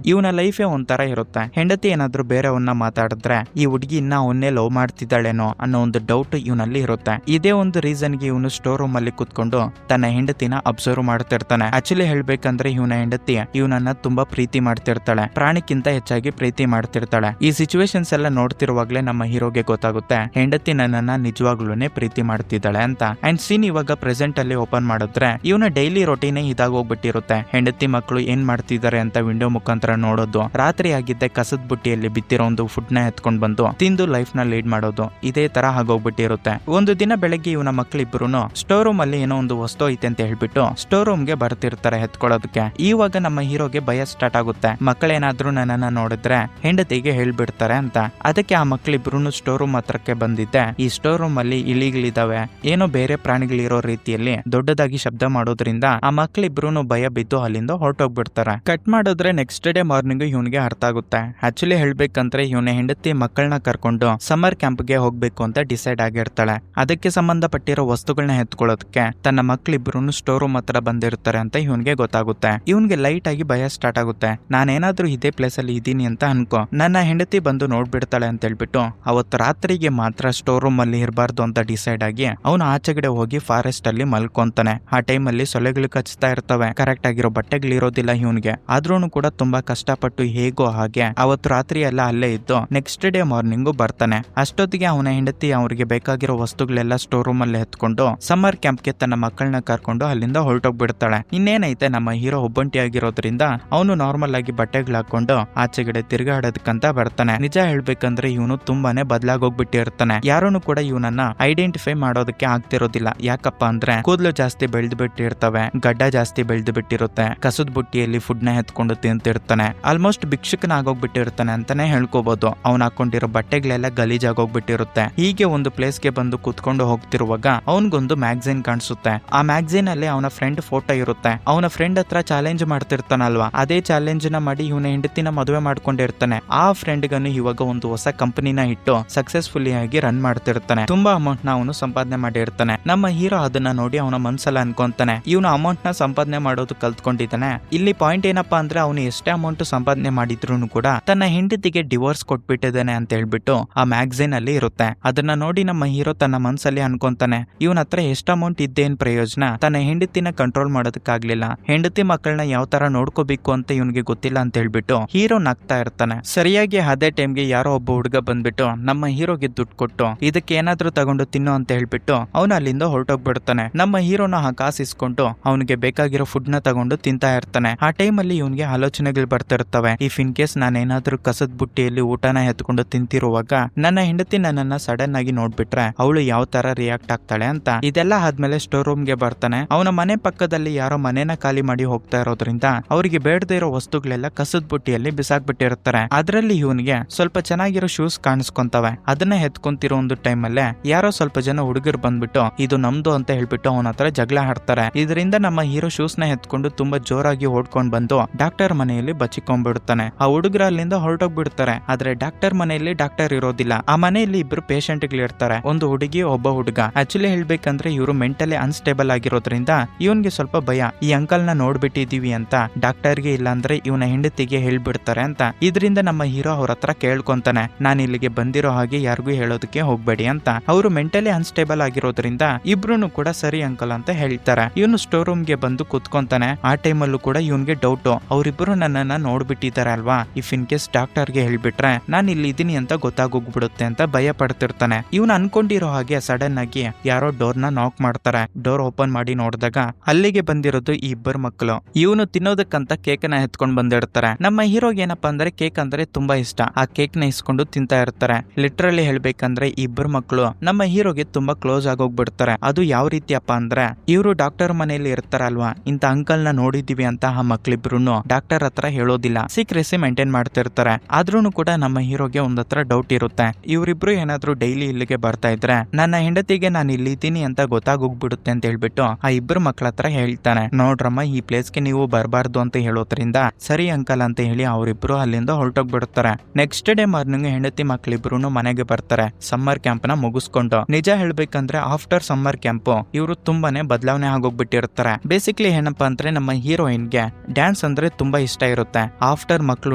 ಇವನ ಲೈಫೇ ಒಂಥರ ಇರುತ್ತೆ. ಹೆಂಡತಿ ಏನಾದ್ರೂ ಬೇರೆಯವನ್ನ ಮಾತಾಡಿದ್ರೆ ಈ ಹುಡುಗಿ ಇನ್ನ ಅವನ್ನೇ ಲವ್ ಮಾಡ್ತಿದ್ದಾಳೇನೋ ಅನ್ನೋ ಒಂದು ಡೌಟ್ ಇವನಲ್ಲಿ ಇರುತ್ತೆ. ಇದೇ ಒಂದು ರೀಸನ್ ಗೆ ಇವನು ಸ್ಟೋರ್ ರೂಮ್ ಅಲ್ಲಿ ಕುತ್ಕೊಂಡು ತನ್ನ ಹೆಂಡತಿನ ಅಬ್ಸರ್ವ್ ಮಾಡ್ತಿರ್ತಾನೆ. ಆಕ್ಚುಲಿ ಹೇಳ್ಬೇಕಂದ್ರೆ ಇವನ ಹೆಂಡತಿ ಇವನನ್ನ ತುಂಬಾ ಪ್ರೀತಿ ಮಾಡ್ತಿರ್ತಾಳೆ, ಪ್ರಾಣಕ್ಕಿಂತ ಹೆಚ್ಚಾಗಿ ಪ್ರೀತಿ ಮಾಡ್ತಿರ್ತಾಳೆ. ಈ ಸಿಚುವೇಶನ್ಸ್ ಎಲ್ಲ ನೋಡ್ತಿರುವಾಗ್ಲೇ ನಮ್ಮ ಹೀರೋಗೆ ಗೊತ್ತಾಗುತ್ತೆ ಹೆಂಡತಿ ನನ್ನನ್ನ ನಿಜವಾಗ್ಲೂನೆ ಪ್ರೀತಿ ಮಾಡ್ತಿದ್ದಾಳೆ ಅಂತ. ಅಂಡ್ ಸೀನ್ ಇವಾಗ ಪ್ರೆಸೆಂಟ್ ಅಲ್ಲಿ ಓಪನ್ ಮಾಡಿದ್ರೆ ಇವನ ಡೈಲಿ ರೊಟೀನ್ ಇದಾಗೋಗ್ಬಿಟ್ಟಿರುತ್ತೆ. ಹೆಂಡತಿ ಮಕ್ಕಳು ಏನ್ ಮಾಡ್ತಿದ್ದಾರೆ ಅಂತ ವಿಂಡೋ ಮುಖಾಂತರ ನೋಡೋದು, ರಾತ್ರಿ ಆಗಿದ್ದೆ ಕಸದ ಬುಟ್ಟಿಯಲ್ಲಿ ಬಿತ್ತಿರೋ ಒಂದು ಫುಡ್ ನ ಎತ್ಕೊಂಡ್ ಬಂದು ತಿಂದು ಲೈಫ್ ನ ಲೀಡ್ ಮಾಡೋದು, ಇದೇ ತರ ಆಗೋಗ್ಬಿಟ್ಟಿರುತ್ತೆ. ಒಂದು ದಿನ ಬೆಳಗ್ಗೆ ಇವನ ಮಕ್ಕಳಿಬ್ರು ಸ್ಟೋರ್ ರೂಮ್ ಅಲ್ಲಿ ಏನೋ ಒಂದು ವಸ್ತು ಐತೆ ಅಂತ ಹೇಳ್ಬಿಟ್ಟು ಸ್ಟೋರ್ ರೂಮ್ ಗೆ ಬರ್ತಿರ್ತಾರೆ ಎತ್ಕೊಳ್ಳೋದಕ್ಕೆ. ಇವಾಗ ನಮ್ಮ ಹೀರೋಗೆ ಭಯ ಸ್ಟಾರ್ಟ್ ಆಗುತ್ತೆ, ಮಕ್ಕಳೇನಾದ್ರೂ ನನ್ನನ್ನ ನೋಡಿದ್ರೆ ಹೆಂಡತಿಗೆ ಹೇಳ್ಬಿಡ್ತಾರೆ ಅಂತ. ಅದಕ್ಕೆ ಆ ಮಕ್ಕಳಿಬ್ರು ಸ್ಟೋರ್ ರೂಮ್ ಹತ್ರಕ್ಕೆ ಬಂದಿದ್ದೆ. ಈ ಸ್ಟೋರ್ ರೂಮ್ ಅಲ್ಲಿ ಇಲಿಗಳಿದಾವೆ, ಏನೋ ಬೇರೆ ಪ್ರಾಣಿಗಳಿರೋ ರೀತಿಯಲ್ಲಿ ದೊಡ್ಡದಾಗಿ ಶಬ್ದ ಮಾಡೋದ್ರಿಂದ ಆ ಮಕ್ಕಳಿಬ್ರು ಭಯ ಬಿದ್ದು ಅಲ್ಲಿಂದ ಹೊರಟೋಗ್ಬಿಡ್ತಾರೆ. ಕಟ್ ಮಾಡಿದ್ರೆ ನೆಕ್ಸ್ಟ್ ಡೇ ಮಾರ್ನಿಂಗ್ ಇವನಿಗೆ ಅರ್ಥ ಆಗುತ್ತೆ. ಆಕ್ಚುಲಿ ಹೇಳ್ಬೇಕಂದ್ರೆ ಇವನ ಹೆಂಡತಿ ಮಕ್ಕಳನ್ನ ಕರ್ಕೊಂಡು ಸಮ್ಮರ್ ಕ್ಯಾಂಪ್ ಗೆ ಹೋಗ್ಬೇಕು ಅಂತ ಡಿಸೈಡ್ ಆಗಿರ್ತಾಳೆ. ಅದಕ್ಕೆ ಸಂಬಂಧಪಟ್ಟಿರೋ ವಸ್ತುಗಳನ್ನ ಎತ್ಕೊಳ್ಳೋದಕ್ಕೆ ತನ್ನ ಮಕ್ಕಳಿಬ್ರು ಸ್ಟೋರ್ ರೂಮ್ ಹತ್ರ ಬಂದಿರ್ತಾರೆ ಅಂತ ಇವನ್ಗೆ ಗೊತ್ತಾಗುತ್ತೆ. ಇವನ್ಗೆ ಲೈಟ್ ಆಗಿ ಭಯ ಸ್ಟಾರ್ಟ್ ಆಗುತ್ತೆ. ನಾನೇನಾದ್ರೂ ಇದೇ ಪ್ಲೇಸ್ ಅಲ್ಲಿ ಇದೀನಿ ಅಂತ ಅನ್ಕೋ, ನನ್ನ ಹೆಂಡತಿ ಬಂದು ನೋಡ್ಬಿಡ್ತಾಳೆ ಅಂತ ಹೇಳ್ಬಿಟ್ಟು ಅವತ್ತು ರಾತ್ರಿಗೆ ಮಾತ್ರ ಸ್ಟೋರ್ ರೂಮ್ ಅಲ್ಲಿ ಇರಬಾರ್ದು ಅಂತ ಡಿಸೈಡ್ ಆಗಿ ಅವನು ಆಚೆಗಡೆ ಹೋಗಿ ಫಾರೆಸ್ಟ್ ಅಲ್ಲಿ ಮಲ್ಕೊಂತಾನೆ. ಆ ಟೈಮ್ ಅಲ್ಲಿ ಸೊಳ್ಳೆಗಳು ಕಚ್ತಾ ಇರ್ತವೆ, ಕರೆಕ್ಟ್ ಆಗಿರೋ ಬಟ್ಟೆಗಳಿರೋದಿಲ್ಲ ಇವನ್ಗೆ. ಆದ್ರೂ ಕೂಡ ತುಂಬಾ ಕಷ್ಟಪಟ್ಟು ಹೇಗೋ ಹಾಗೆ ಅವತ್ತು ರಾತ್ರಿ ಎಲ್ಲ ಅಲ್ಲೇ ಇದ್ದು ನೆಕ್ಸ್ಟ್ ಡೇ ಮಾರ್ನಿಂಗ್ ಬರ್ತಾನೆ. ಅಷ್ಟೊತ್ತಿಗೆ ಅವನ ಹೆಂಡತಿ ಅವ್ರಿಗೆ ಬೇಕಾಗಿರೋ ವಸ್ತುಗಳೆಲ್ಲ ಸ್ಟೋರ್ ರೂಮ್ ಅಲ್ಲಿ ಎತ್ಕೊಂಡು ಸಮ್ಮರ್ ಕ್ಯಾಂಪ್ ಗೆ ತನ್ನ ಮಕ್ಕಳನ್ನ ಕರ್ಕೊಂಡು ಅಲ್ಲಿಂದ ಹೊರಟೋಗ್ಬಿಡ್ತಾಳೆ. ಇನ್ನೇನೈತೆ ನಮ್ಮ ಹೀರೋ ಒಬ್ಬಂಟಿ ಆಗಿರೋದ್ರಿಂದ ಅವನು ನಾರ್ಮಲ್ ಆಗಿ ಬಟ್ಟೆಗಳು ಹಾಕೊಂಡು ಆಚೆಗಡೆ ತಿರ್ಗಾಡೋದಕ್ಕಂತ ಬರ್ತಾನೆ. ನಿಜ ಹೇಳ್ಬೇಕಂದ್ರೆ ಇವನು ತುಂಬಾನೇ ಬದಲಾಗೋಗ್ಬಿಟ್ಟಿರ್ತಾನೆ. ಯಾರನ್ನು ಕೂಡ ಇವನನ್ನ ಐಡೆಂಟಿಫೈ ಮಾಡೋದಕ್ಕೆ ಆಗ್ತಿರೋದಿಲ್ಲ. ಯಾಕಪ್ಪ ಅಂದ್ರೆ ಕೂದಲು ಜಾಸ್ತಿ ಬೆಳೆದು ಬಿಟ್ಟಿರ್ತವೆ, ಗಡ್ಡ ಜಾಸ್ತಿ ಬೆಳೆದು ಬಿಟ್ಟಿರುತ್ತೆ, ಕಸದ ಬುಟ್ಟಿಯಲ್ಲಿ ಫುಡ್ ನ ಎತ್ಕೊಂಡು ತಿಂತಿರ್ತಾನೆ. ಆಲ್ಮೋಸ್ಟ್ ಭಿಕ್ಷುಕನ ಆಗೋಗ್ಬಿಟ್ಟಿರ್ತಾನೆ ಅಂತಾನೆ ಹೇಳ್ಕೋಬಹುದು. ಅವ್ನ ಹಾಕೊಂಡಿರೋ ಬಟ್ಟೆಗಳೆಲ್ಲ ಗಲೀಜಾಗೋಗ್ಬಿಟ್ಟಿರುತ್ತೆ. ಹೀಗೆ ಒಂದು ಪ್ಲೇಸ್ ಗೆ ಬಂದು ಕುತ್ಕೊಂಡು ಹೋಗ್ತಿರುವಾಗ ಅವನ್ಗೊಂದು ಮ್ಯಾಗಝೈನ್ ಕಾಣಿಸುತ್ತೆ. ಆ ಮ್ಯಾಗಝೈನ್ ಅಲ್ಲಿ ಅವನ ಫ್ರೆಂಡ್ ಫೋಟೋ ಇರುತ್ತೆ. ಅವನ ಫ್ರೆಂಡ್ ಹತ್ರ ಚಾಲೆಂಜ್ ಮಾಡ್ತಿರ್ತಾನಲ್ವಾ, ಅದೇ ಚಾಲೆಂಜ್ ನ ಮಾಡಿ ಇವನ ಹೆಂಡತಿನ ಮದುವೆ ಮಾಡ್ಕೊಂಡಿರ್ತಾನೆ. ಆ ಫ್ರೆಂಡ್ ಗನ್ನು ಇವಾಗ ಒಂದು ಹೊಸ ಕಂಪನಿನ ಇಟ್ಟು ಸಕ್ಸಸ್ಫುಲಿ ಆಗಿ ರನ್ ಮಾಡ್ತಿರ್ತಾನೆ. ತುಂಬಾ ಅಮೌಂಟ್ ನ ಅವನು ಸಂಪಾದನೆ ಮಾಡಿರ್ತಾನೆ. ನಮ್ಮ ಹೀರೋ ಅದನ್ನ ನೋಡಿ ಅವನ ಮನ್ಸಲ್ಲ ಅನ್ಕೊಂತಾನೆ, ಇವನು ಅಮೌಂಟ್ ನ ಸಂಪಾದನೆ ಮಾಡೋದು ಕಲ್ತ್ಕೊಂಡಿದ್ದಾನೆ. ಇಲ್ಲಿ ಪಾಯಿಂಟ್ ಏನಪ್ಪಾ ಅಂದ್ರೆ ಅವನು ಎಷ್ಟೇ ಅಮೌಂಟ್ ಸಂಪಾದನೆ ಮಾಡಿದ್ರು ಕೂಡ ತನ್ನ ಹೆಂಡತಿಗೆ ಡಿವೋರ್ಸ್ ಕೊಟ್ಬಿಟ್ಟಿದ್ದಾನೆ ಅಂತ ಹೇಳ್ಬಿಟ್ಟು ಆ ಮ್ಯಾಗಝೈನ್ ಅಲ್ಲಿ ಇರುತ್ತೆ. ಅದನ್ನ ನೋಡಿ ನಮ್ಮ ಹೀರೋ ತನ್ನ ಮನ್ಸಲ್ಲಿ ಅನ್ಕೊಂತಾನೆ, ಇವನ ಹತ್ರ ಎಷ್ಟು ಅಮೌಂಟ್ ಇದ್ದೇನ್ ಪ್ರಯೋಜನ, ತನ್ನ ಹೆಂಡತಿನ ಕಂಟ್ರೋಲ್ ಮಾಡೋದಕ್ಕಾಗ್ಲಿಲ್ಲ, ಹೆಂಡತಿ ಮಕ್ಕಳನ್ನ ಯಾವ ತರ ನೋಡ್ಕೋಬೇಕು ಅಂತ ಇವನ್ಗೆ ಗೊತ್ತಿಲ್ಲ ಅಂತ ಹೇಳ್ಬಿಟ್ಟು ಹೀರೋ ನಗ್ತಾ ಇರ್ತಾನೆ. ಸರಿಯಾಗಿ ಅದೇ ಟೈಮ್ಗೆ ಯಾರೋ ಒಬ್ಬ ಹುಡುಗ ಬಂದ್ಬಿಟ್ಟು ನಮ್ಮ ಹೀರೋಗೆ ದುಡ್ಡು ಕೊಟ್ಟು ಇದಕ್ಕೆ ಏನಾದ್ರೂ ತಗೊಂಡು ತಿನ್ನು ಅಂತ ಹೇಳ್ಬಿಟ್ಟು ಅವನು ಅಲ್ಲಿಂದ ಹೊರಟೋಗ್ಬಿಡ್ತಾನೆ. ನಮ್ಮ ಹೀರೋನ ಆ ಕಾಸು ಇಸ್ಕೊಂಡು ಅವನಿಗೆ ಬೇಕಾಗಿರೋ ಫುಡ್ ನ ತಗೊಂಡು ತಿಂತಾ ಇರ್ತಾನೆ. ಆ ಟೈಮ್ ಅಲ್ಲಿ ಇವನ್ಗೆ ಆಲೋಚನೆಗಳು ಬರ್ತಿರ್ತವೆ. ಇಫ್ ಇನ್ ಕೇಸ್ ನಾನೇನಾದ್ರೂ ಕಸದ ಬುಟ್ಟಿಯಲ್ಲಿ ಊಟನ ಎತ್ಕೊಂಡು ತಿಂತಿರುವಾಗ ನನ್ನ ಹೆಂಡತಿ ನನ್ನನ್ನ ಸಡನ್ ಆಗಿ ನೋಡ್ಬಿಟ್ರೆ ಅವಳು ಯಾವ ತರ ರಿಯಾಕ್ಟ್ ಆಗ್ತಾಳೆ ಅಂತ. ಇದೆಲ್ಲ ಆದ್ಮೇಲೆ ಸ್ಟೋರ್ ರೂಮ್ ಗೆ ಬರ್ತಾನೆ. ಅವನ ಮನೆ ಪಕ್ಕದಲ್ಲಿ ಯಾರೋ ಮನೆನ ಖಾಲಿ ಮಾಡಿ ಹೋಗ್ತಾ ಇರೋದ್ರಿಂದ ಅವರಿಗೆ ಬೇಡದೇ ಇರೋ ವಸ್ತುಗಳೆಲ್ಲ ಕಸದ ಬುಟ್ಟಿಯಲ್ಲಿ ಬಿಸಾಕ್ಬಿಟ್ಟಿರ್ತಾರೆ. ಅದರಲ್ಲಿ ಇವನಿಗೆ ಸ್ವಲ್ಪ ಚೆನ್ನಾಗಿರೋ ಶೂಸ್ ಕಾಣಿಸ್ಕೊಂತವೆ. ಅದನ್ನ ಎತ್ಕೊಂತಿರೋ ಒಂದು ಟೈಮ್ ಅಲ್ಲೇ ಯಾರೋ ಸ್ವಲ್ಪ ಜನ ಹುಡುಗರು ಬಂದ್ಬಿಟ್ಟು ಇದು ನಮ್ದು ಅಂತ ಹೇಳ್ಬಿಟ್ಟು ಅವನ ಹತ್ರ ಜಗಳ ಆಡ್ತಾರೆ. ಇದರಿಂದ ನಮ್ಮ ಹೀರೋ ಶೂಸ್ ನ ಎತ್ಕೊಂಡು ತುಂಬಾ ಜೋರಾಗಿ ಓಡ್ಕೊಂಡ್ ಬಂದು ಡಾಕ್ಟರ್ ಮನೆಯಲ್ಲಿ ಬಚ್ಚಿಕೊಂಡ್ಬಿಡ್ತಾನೆ. ಆ ಹುಡುಗರು ಅಲ್ಲಿಂದ ಹೊರಟೋಗ್ಬಿಡ್ತಾರೆ. ಆದ್ರೆ ಡಾಕ್ಟರ್ ಮನೆಯಲ್ಲಿ ಡಾಕ್ಟರ್ ಇರೋದಿಲ್ಲ. ಆ ಮನೆಯಲ್ಲಿ ಇಬ್ರು ಪೇಷಂಟ್ ಗಳು ಇರ್ತಾರೆ, ಒಂದು ಹುಡುಗಿ ಒಬ್ಬ ಹುಡುಗ. ಆಕ್ಚುಲಿ ಹೇಳ್ಬೇಕಂದ್ರೆ ಇವರು ಮೆಂಟಲಿ ಅನ್ಸ್ಟೇಬಲ್ ಆಗಿರೋದ್ರಿಂದ ಇವನ್ಗೆ ಸ್ವಲ್ಪ ಭಯ, ಈ ಅಂಕಲ್ ನ ನೋಡ್ಬಿಟ್ಟಿದೀವಿ ಅಂತ ಡಾಕ್ಟರ್ಗೆ ಇಲ್ಲಾಂದ್ರೆ ಇವನ ಹೆಂಡತಿಗೆ ಹೇಳ್ಬಿಡ್ತಾರೆ ಅಂತ. ಇದರಿಂದ ನಮ್ಮ ಹೀರೋ ಅವ್ರ ಹತ್ರ ಕೇಳ್ಕೊಂತಾನೆ, ನಾನು ಇಲ್ಲಿಗೆ ಬಂದಿರೋ ಹಾಗೆ ಯಾರಿಗೂ ಹೇಳೋದಕ್ಕೆ ಹೋಗ್ಬೇಡಿ ಅಂತ. ಅವರು ಮೆಂಟಲಿ ಅನ್ಸ್ಟೇಬಲ್ ಆಗಿರೋದ್ರಿಂದ ಇಬ್ರು ಕೂಡ ಸರಿ ಅಂಕಲ್ ಅಂತ ಹೇಳ್ತಾರೆ. ಇವನು ಸ್ಟೋರ್ ರೂಮ್ ಗೆ ಬಂದು ಕುತ್ಕೊಂತಾನೆ. ಆ ಟೈಮ್ ಅಲ್ಲೂ ಕೂಡ ಇವನ್ಗೆ ಡೌಟ್, ಅವರಿಬ್ರು ನನ್ನನ್ನ ನೋಡ್ಬಿಟ್ಟಿದ್ದಾರೆ ಅಲ್ವಾ, ಇಫ್ ಇನ್ ಕೇಸ್ ಡಾಕ್ಟರ್ಗೆ ಹೇಳ್ಬಿಟ್ರೆ ನಾನು ಇಲ್ಲಿ ಇದೀನಿ ಅಂತ ಗೊತ್ತಾಗೋಗ್ಬಿಡುತ್ತೆ ಅಂತ ಭಯ ಪಡ್ತಿರ್ತಾನೆ. ಇವನು ಅನ್ಕೊಂಡಿರೋ ಹಾಗೆ ಸಡನ್ ಆಗಿ ಯಾರೋ ಡೋರ್ ನ ನಾಕ್ ಮಾಡ್ತಾರೆ. ಡೋರ್ ಓಪನ್ ಮಾಡಿ ನೋಡಿದಾಗ ಅಲ್ಲಿಗೆ ಬಂದಿರೋದು ಈ ಇಬ್ಬರು ಮಕ್ಕಳು. ಇವನು ತಿನ್ನೋದಕ್ಕಂತ ಕೇಕ್ ನ ಎತ್ಕೊಂಡ್ ಬಂದಿರ್ತಾರೆ. ನಮ್ಮ ಹೀರೋಗೆ ಏನಪ್ಪಾ ಅಂದ್ರೆ ಕೇಕ್ ಅಂದ್ರೆ ತುಂಬಾ ಇಷ್ಟ. ಆ ಕೇಕ್ ನ ಇಸ್ಕೊಂಡು ತಿಂತಾ ಇರ್ತಾರೆ. ಲಿಟ್ರಲಿ ಹೇಳ್ಬೇಕಂದ್ರೆ ಈ ಇಬ್ಬರು ಮಕ್ಕಳು ನಮ್ಮ ಹೀರೋಗೆ ತುಂಬಾ ಕ್ಲೋಸ್ ಆಗೋಗ್ಬಿಡ್ತಾರೆ. ಅದು ಯಾವ ರೀತಿಯಪ್ಪ ಅಂದ್ರೆ ಇವರು ಡಾಕ್ಟರ್ ಮನೆಯಲ್ಲಿ ಇರ್ತಾರಲ್ವಾ, ಇಂಥ ಅಂಕಲ್ ನ ನೋಡಿದೀವಿ ಅಂತ ಆ ಮಕ್ಳಿಬ್ರು ಡಾಕ್ಟರ್ ಹತ್ರ ಹೇಳೋದಿಲ್ಲ, ಸೀಕ್ರೆಸಿ ಮೇಂಟೈನ್ ಮಾಡ್ತಿರ್ತಾರೆ. ಆದ್ರೂ ಕೂಡ ನಮ್ಮ ಹೀರೋಗೆ ಒಂದತ್ರ ಡೌಟ್ ಇರುತ್ತೆ, ಇವರಿಬ್ರು ಏನಾದ್ರೂ ಡೈಲಿ ಇಲ್ಲಿಗೆ ಬರ್ತಾ ಇದ್ರೆ ನನ್ನ ಹೆಂಡತಿಗೆ ನಾನು ಇಲ್ಲಿದ್ದೀನಿ ಅಂತ ಗೊತ್ತಾಗೋಗ್ಬಿಡುತ್ತೆ ಅಂತ ಹೇಳ್ಬಿಟ್ಟು ಆ ಇಬ್ರು ಮಕ್ಳ ಹತ್ರ ಹೇಳ್ತಾನೆ. ನೋಡ್ರಮ್ಮ, ಈ ಪ್ಲೇಸ್ಗೆ ನೀವು ಬರಬಾರ್ದು ಅಂತ ಹೇಳೋದ್ರಿಂದ ಸರಿ ಅಂಕಲ್ ಅಂತ ಹೇಳಿ ಅವರಿಬ್ರು ಅಲ್ಲಿಂದ ಹೊರಟೋಗ್ಬಿಡ್ತಾರೆ. ನೆಕ್ಸ್ಟ್ ಡೇ ಮಾರ್ನಿಂಗ್ ಹೆಂಡತಿ ಮಕ್ಳಿಬ್ರು ಮನೆಗೆ ಬರ್ತಾರೆ ಸಮ್ಮರ್ ಕ್ಯಾಂಪ್ ನ ಮುಗಿಸ್ಕೊಂಡು. ನಿಜ ಹೇಳ್ಬೇಕಂದ್ರೆ ಆಫ್ಟರ್ ಸಮ್ಮರ್ ಕ್ಯಾಂಪ್ ಇವರು ತುಂಬಾನೇ ಬದಲಾವಣೆ ಆಗೋಗ್ಬಿಟ್ಟಿರ್ತಾರೆ. ಬೇಸಿಕ್ಲಿ ಏನಪ್ಪಾ ಅಂದ್ರೆ ನಮ್ಮ ಹೀರೋಯಿನ್ಗೆ ಡ್ಯಾನ್ಸ್ ಅಂದ್ರೆ ತುಂಬಾ ಇಷ್ಟ ಇರುತ್ತೆ. ಆಫ್ಟರ್ ಮಕ್ಳು